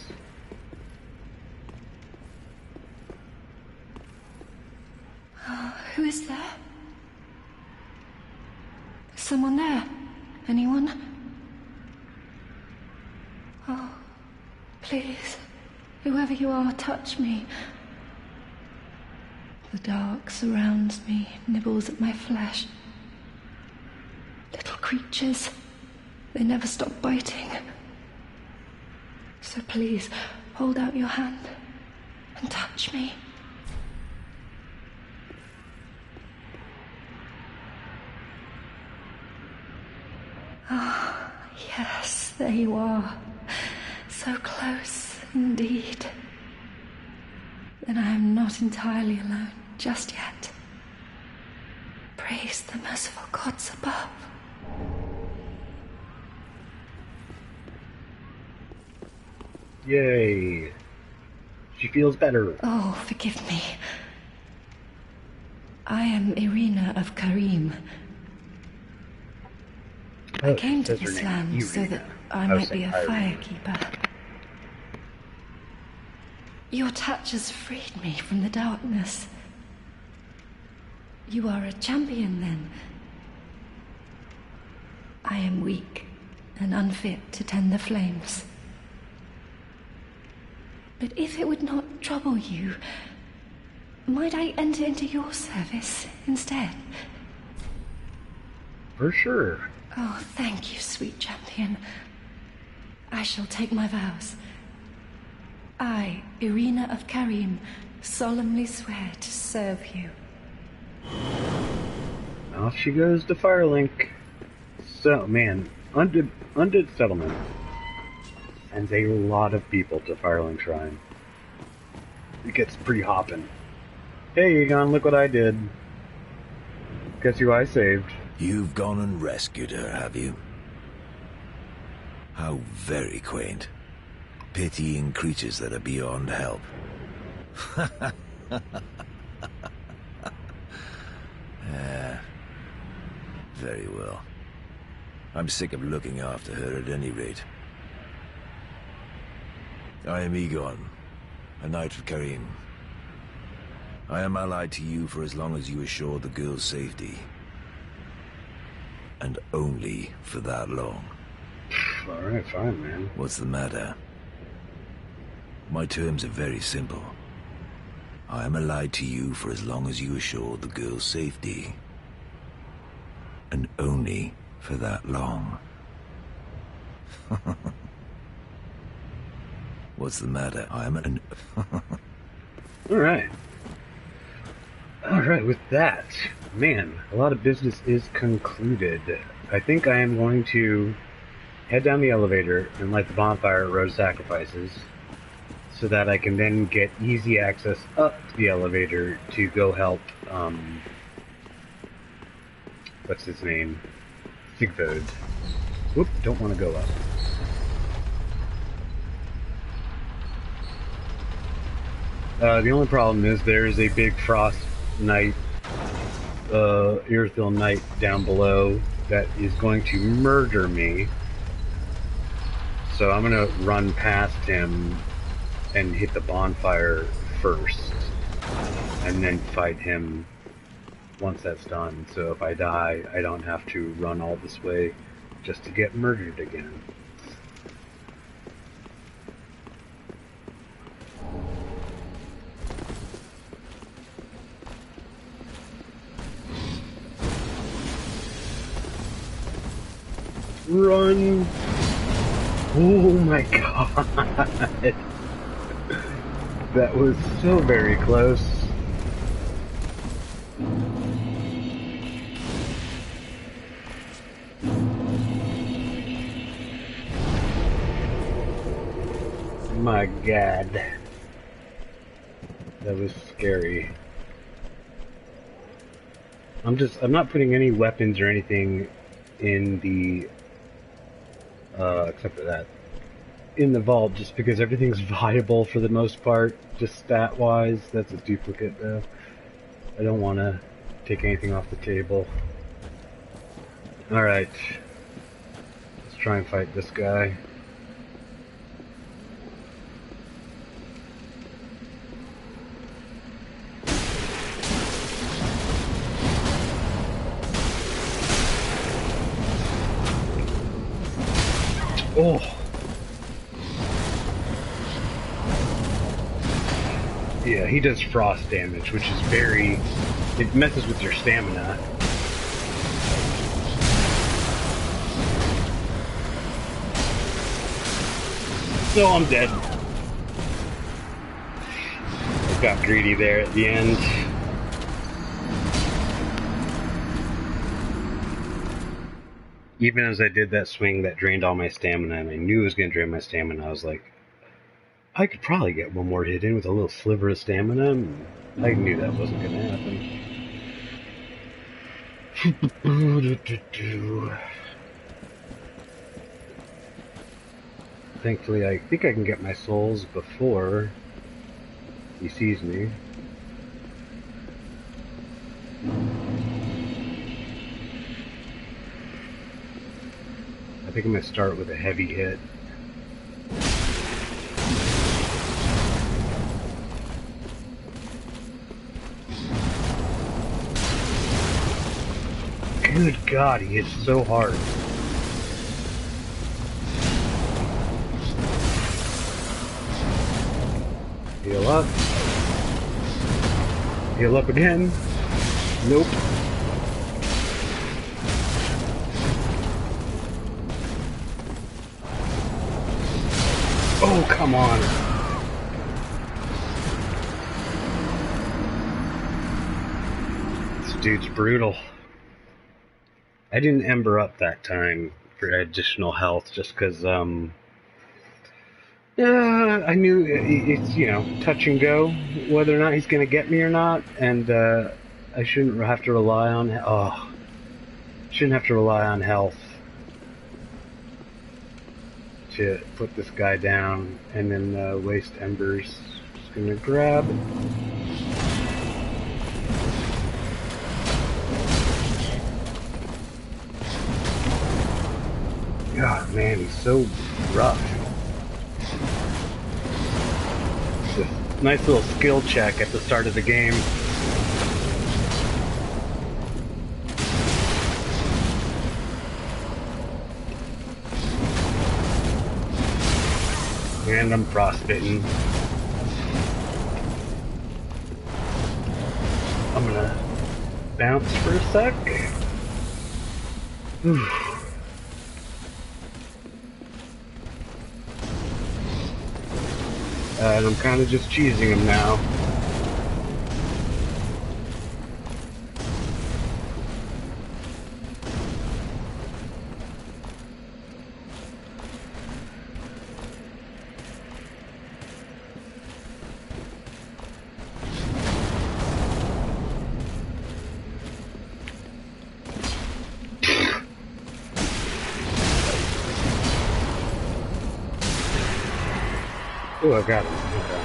Who is there? Someone there? Anyone? Oh, please, whoever you are, touch me. The dark surrounds me, nibbles at my flesh. Little creatures, they never stop biting. So please, hold out your hand and touch me. Ah, yes, there you are. So close, indeed. Then I am not entirely alone just yet. Praise the merciful gods above. Yay. She feels better. Oh, forgive me. I am Irina of Karim. I came to this land so that I might be a firekeeper. Your touch has freed me from the darkness. You are a champion, then. I am weak and unfit to tend the flames. But if it would not trouble you, might I enter into your service instead? For sure. Oh, thank you, sweet champion. I shall take my vows. I, Irina of Karim, solemnly swear to serve you. Off she goes to Firelink. So, man, Undead Settlement sends a lot of people to Firelink Shrine. It gets pretty hopping. Hey, Egon, look what I did. Guess who I saved? You've gone and rescued her, have you? How very quaint. Pitying creatures that are beyond help. Very well. I'm sick of looking after her at any rate. I am Egon, a knight of Karim. I am allied to you for as long as you assure the girl's safety. And only for that long. Alright, fine, man. What's the matter? My terms are very simple. I am allied to you for as long as you assure the girl's safety. And only for that long. What's the matter? I am an... Alright. Alright, with that, man, a lot of business is concluded. I think I am going to head down the elevator and light the bonfire at Rose Sacrifices, so that I can then get easy access up to the elevator to go help, what's his name? Sigvode. Whoop, don't want to go up. The only problem is there's a big frost knight, Irithyll knight down below that is going to murder me. So I'm gonna run past him and hit the bonfire first, and then fight him once that's done. So if I die, I don't have to run all this way just to get murdered again. Run! Oh my god! That was so very close. My god. That was scary. I'm not putting any weapons or anything in the except for that, in the vault, just because everything's viable for the most part, just stat-wise. That's a duplicate, though. I don't want to take anything off the table. Alright. Let's try and fight this guy. Oh! Yeah, he does frost damage, which is very... It messes with your stamina. So I'm dead. I got greedy there at the end. Even as I did that swing that drained all my stamina, and I knew it was going to drain my stamina, I was like, I could probably get one more hit in with a little sliver of stamina, and I knew that wasn't going to happen. Thankfully, I think I can get my souls before he sees me. I think I'm going to start with a heavy hit. Good God, he hits so hard. Heal up. Heal up again. Nope. Oh, come on. This dude's brutal. I didn't ember up that time for additional health just because, I knew it's, you know, touch and go whether or not he's going to get me or not, and I shouldn't have to rely on, health to put this guy down and then waste embers. Just going to grab. God, man, he's so rough. Just nice little skill check at the start of the game. And I'm frostbitten. I'm gonna bounce for a sec. Whew. And I'm kind of just cheesing him now. Oh, I got him. Okay.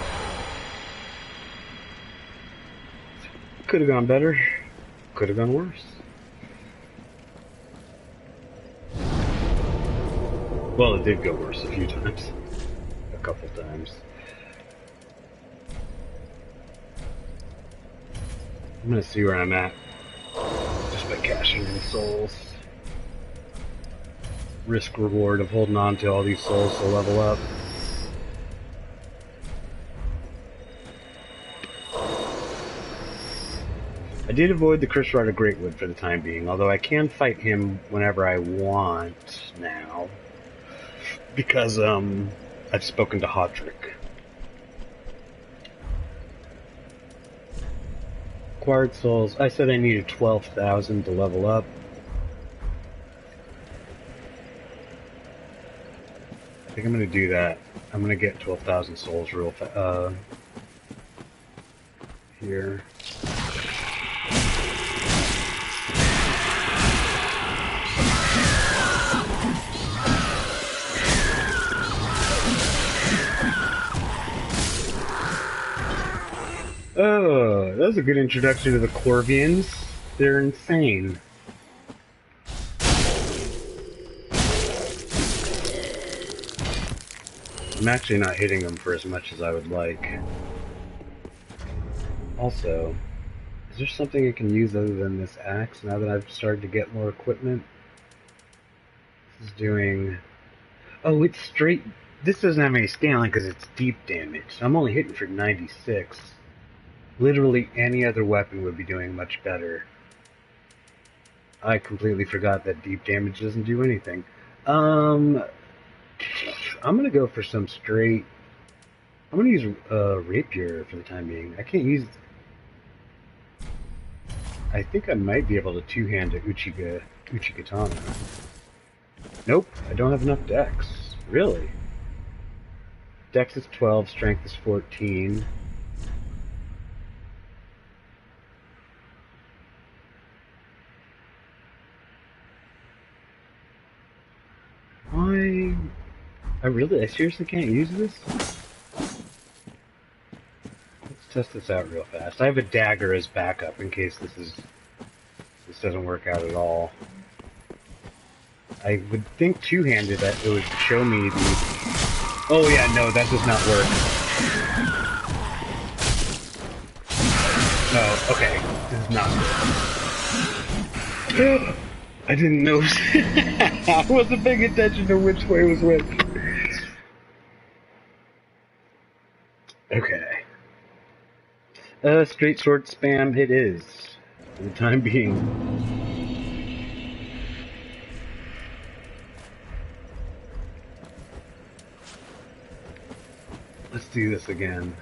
Could have gone better. Could have gone worse. Well, it did go worse a few times. A couple times. I'm gonna see where I'm at. Just by cashing in souls. Risk reward of holding on to all these souls to level up. I did avoid the Chris Rider Greatwood for the time being, although I can fight him whenever I want now. Because, I've spoken to Hodrick. Acquired souls. I said I needed 12,000 to level up. I think I'm going to do that. I'm going to get 12,000 souls real fast. Here. Oh, that was a good introduction to the Corvians. They're insane. I'm actually not hitting them for as much as I would like. Also, is there something I can use other than this axe now that I've started to get more equipment? This is doing... Oh, it's straight... This doesn't have any scaling because it's deep damage. I'm only hitting for 96. Literally any other weapon would be doing much better. I completely forgot that deep damage doesn't do anything. I'm gonna go for some straight... I'm gonna use rapier for the time being. I can't use... I think I might be able to two-hand a Uchikatana. Nope, I don't have enough dex. Really? Dex is 12, strength is 14. Why? I seriously can't use this? Let's test this out real fast. I have a dagger as backup in case this doesn't work out at all. I would think two-handed that it would show me the... Oh yeah, no, that does not work. No, okay, this is not good. I didn't notice. I wasn't paying attention to which way was which. Okay. Straight sword spam it is. For the time being. Let's do this again.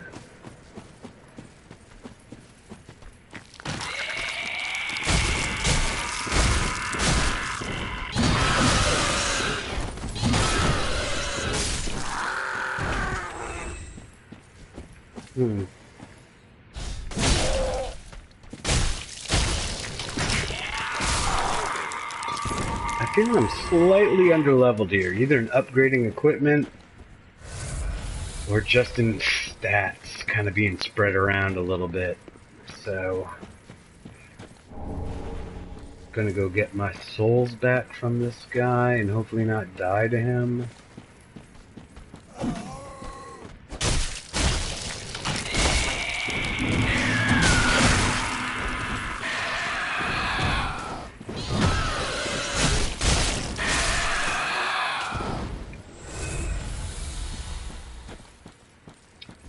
I feel I'm slightly underleveled here, either in upgrading equipment or just in stats, kind of being spread around a little bit. So, gonna go get my souls back from this guy and hopefully not die to him.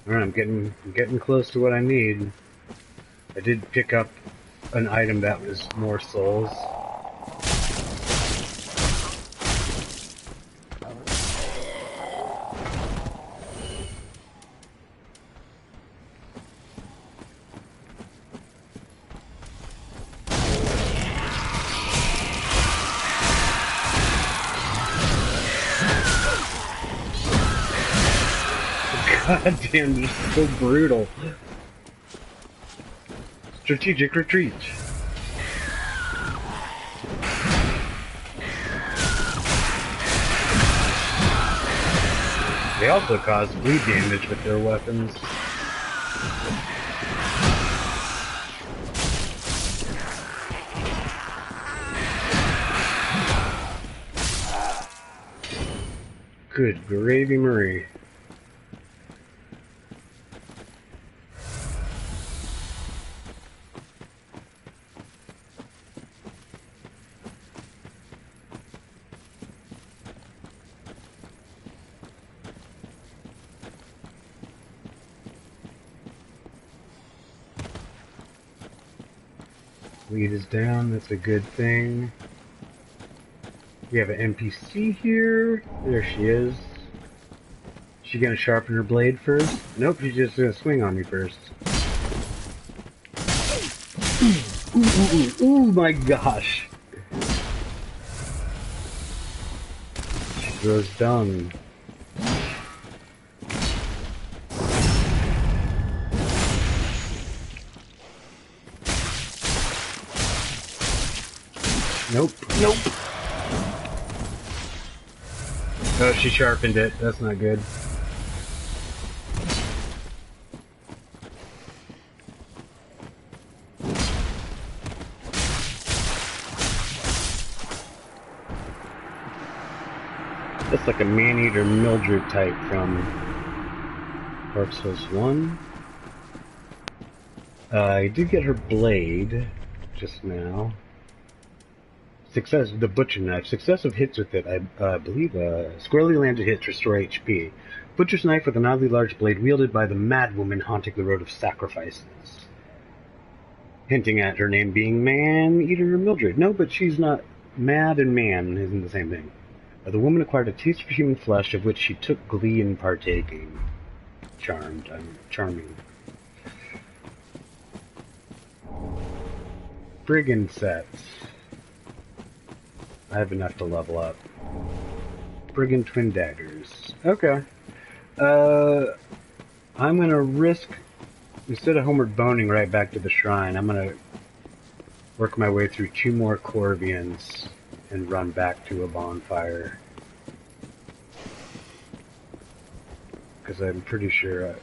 Alright, I'm getting close to what I need. I did pick up an item that was more souls. God damn, this is so brutal. Strategic retreat. They also cause bleed damage with their weapons. Good gravy Marie. Lead is down, that's a good thing. We have an NPC here. There she is. She gonna sharpen her blade first? Nope, she's just gonna swing on me first. Ooh, my gosh. She throws dung. Nope. Nope. Oh, she sharpened it. That's not good. That's like a man-eater Mildred type from Dark Souls 1. I did get her blade just now. The butcher knife. Successive hits with it, I believe, squarely landed hits restore HP. Butcher's knife with an oddly large blade wielded by the mad woman haunting the road of sacrifices. Hinting at her name being Man-Eater Mildred. No, but she's not. Mad and man isn't the same thing. The woman acquired a taste for human flesh, of which she took glee in partaking. Charming. Brigand sets. I have enough to level up. Brigand twin daggers. Okay. I'm gonna risk, instead of homeward boning right back to the shrine, I'm gonna work my way through 2 more Corvians and run back to a bonfire. Because I'm pretty sure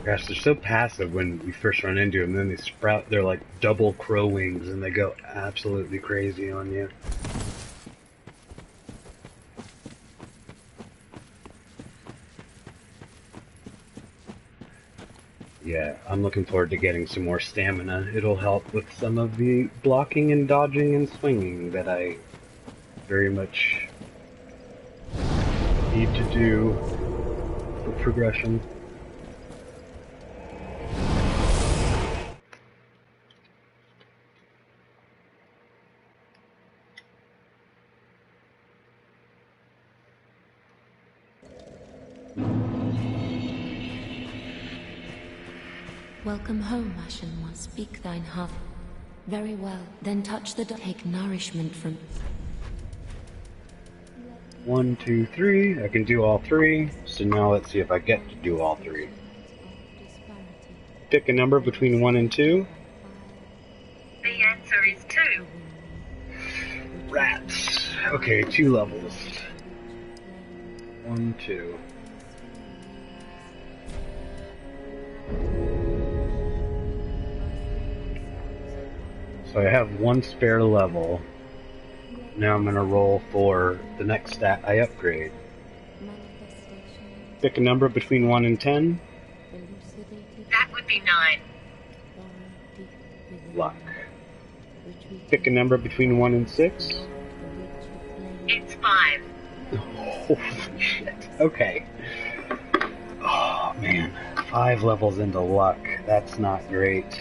gosh, they're so passive when we first run into them, then they sprout, they're like double crow wings, and they go absolutely crazy on you. Yeah, I'm looking forward to getting some more stamina. It'll help with some of the blocking and dodging and swinging that I very much need to do for progression. Welcome home, Ashen One. Speak thine heart. Very well. Then touch the take nourishment from. 1, 2, 3. I can do all 3. So now let's see if I get to do all 3. Pick a number between 1 and 2. The answer is 2. Rats. Okay, 2 levels. 1, 2. So I have 1 spare level. Now I'm going to roll for the next stat I upgrade. Pick a number between 1 and 10. That would be 9. Luck. Pick a number between 1 and 6. It's 5. Holy shit. Okay. Oh man. 5 levels into luck. That's not great.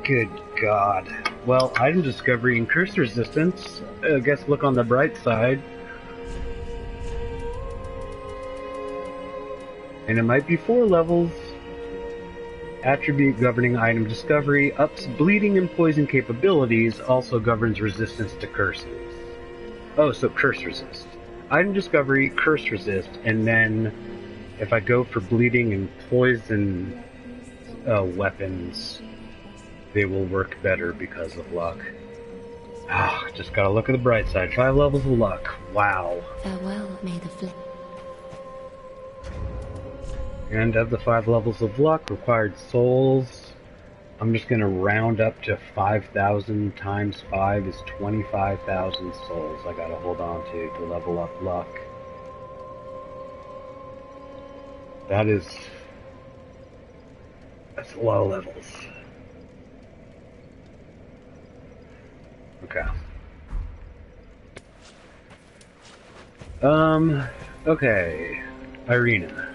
Good God. Well, item discovery and curse resistance. I guess look on the bright side. And it might be 4 levels. Attribute governing item discovery ups bleeding and poison capabilities, also governs resistance to curses. Oh, so curse resist. Item discovery, curse resist, and then if I go for bleeding and poison weapons, they will work better because of luck. Ah, just gotta look at the bright side. 5 levels of luck. Wow. Farewell, may the flame. And of the 5 levels of luck, required souls, I'm just gonna round up to 5,000 times 5 is 25,000 souls I gotta hold on to level up luck. That's a lot of levels. Okay. Okay. Irina.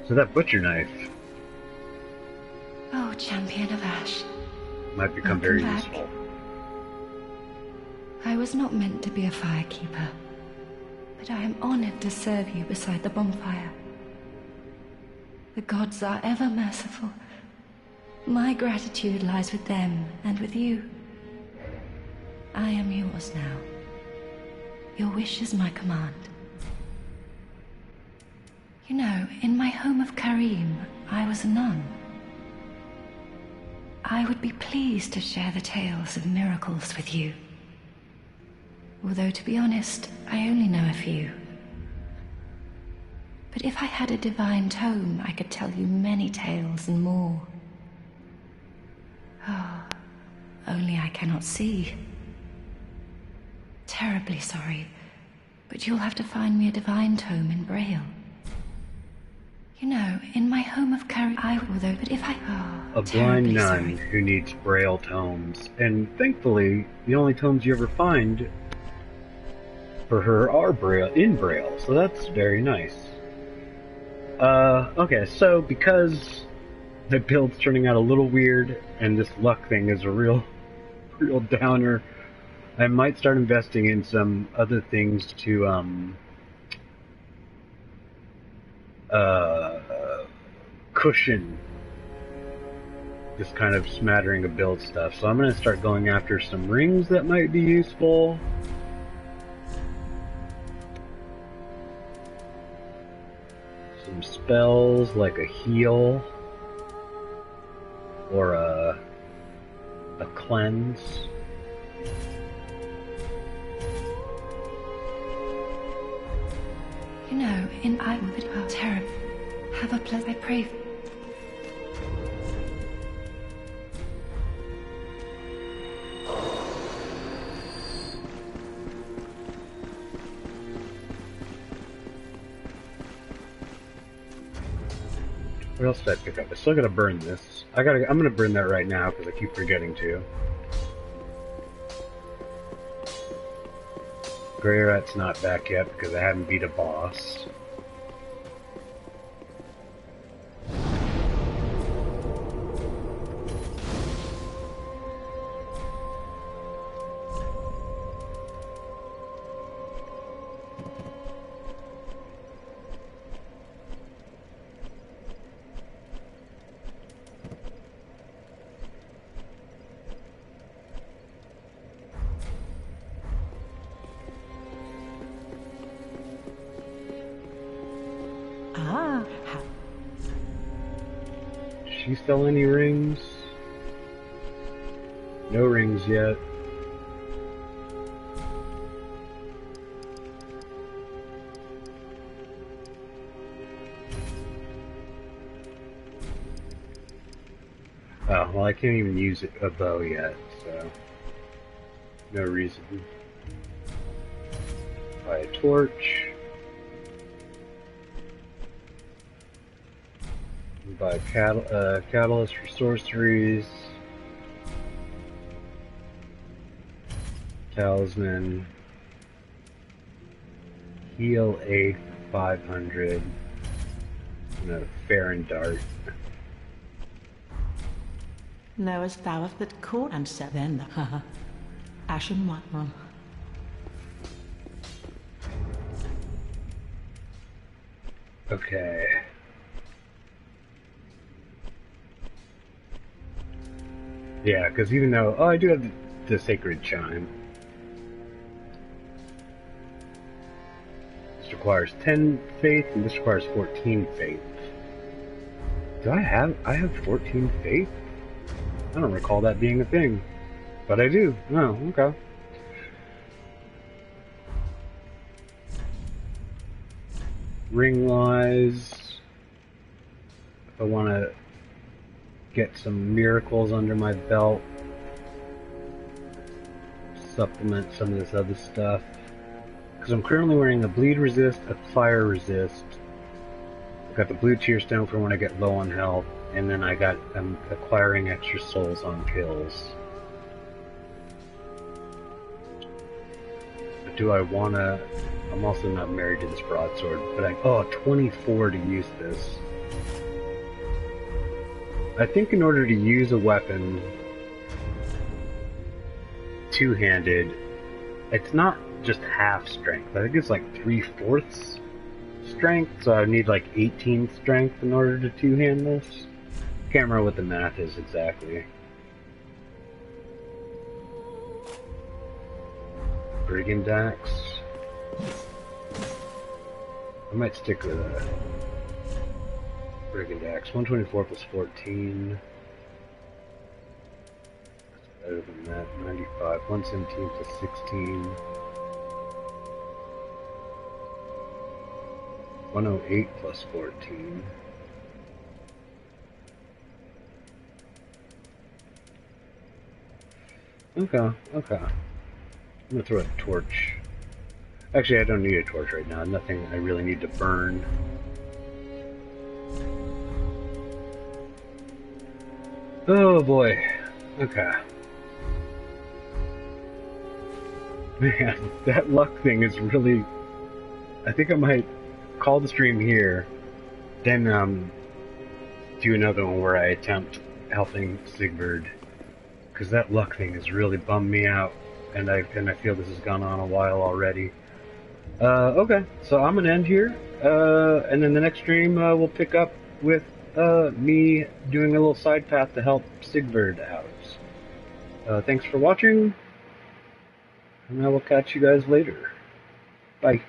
So that butcher knife Oh, champion of Ash. might become very useful. I was not meant to be a firekeeper, but I am honored to serve you beside the bonfire. The gods are ever merciful. My gratitude lies with them and with you. I am yours now. Your wish is my command. You know, in my home of Karim, I was a nun. I would be pleased to share the tales of miracles with you. Although, to be honest, I only know a few. But if I had a divine tome, I could tell you many tales and more. Oh, only I cannot see. Terribly sorry, but you'll have to find me a divine tome in Braille. You know, in my home of Carrie, but if I... Oh, a blind nun sorry. who needs Braille tomes. And thankfully, the only tomes you ever find for her are in Braille, so that's very nice. Okay, so because the build's turning out a little weird, and this luck thing is a real downer, I might start investing in some other things to, cushion this kind of smattering of build stuff. So I'm going to start going after some rings that might be useful. Some spells like a heal or a cleanse. You know, in I would terror. Have a pleasant. I pray. What else did I pick up? I still gotta burn this. I'm gonna burn that right now because I keep forgetting to. Grey Rat's not back yet because I haven't beat a boss. She sell any rings? No rings yet. Oh, well I can't even use a bow yet, so no reason. Buy a torch. Buy catalyst for sorceries, talisman, heal 8 for 500, and a Farron dart. Knowest thou of that court and said then the ashen white one. Okay. Yeah, because even though... Oh, I do have the Sacred Chime. This requires 10 faith, and this requires 14 faith. Do I have 14 faith? I don't recall that being a thing. But I do. Oh, okay. Ring-wise, if I want to get some miracles under my belt, supplement some of this other stuff. Because I'm currently wearing a bleed resist, a fire resist. I've got the blue tear stone for when I get low on health, and then I'm acquiring extra souls on kills. But do I want to... I'm also not married to this broadsword, but 24 to use this. I think in order to use a weapon two-handed, it's not just half strength. I think it's like 3/4 strength, so I need like 18 strength in order to two-hand this. Can't remember what the math is exactly. Brigand Axe. I might stick with a Brigand Axe. 124 plus 14. That's better than that. 95. 117 plus 16. 108 plus 14. Okay, okay. I'm gonna throw a torch. Actually, I don't need a torch right now. Nothing I really need to burn. Oh boy. Okay. Man, that luck thing is really... I think I might call the stream here, then do another one where I attempt helping Sigbert, because that luck thing has really bummed me out, and I feel this has gone on a while already. Okay, so I'm gonna end here, and then the next stream we'll pick up with me doing a little side path to help Sigbert out. Thanks for watching, and I will catch you guys later. Bye.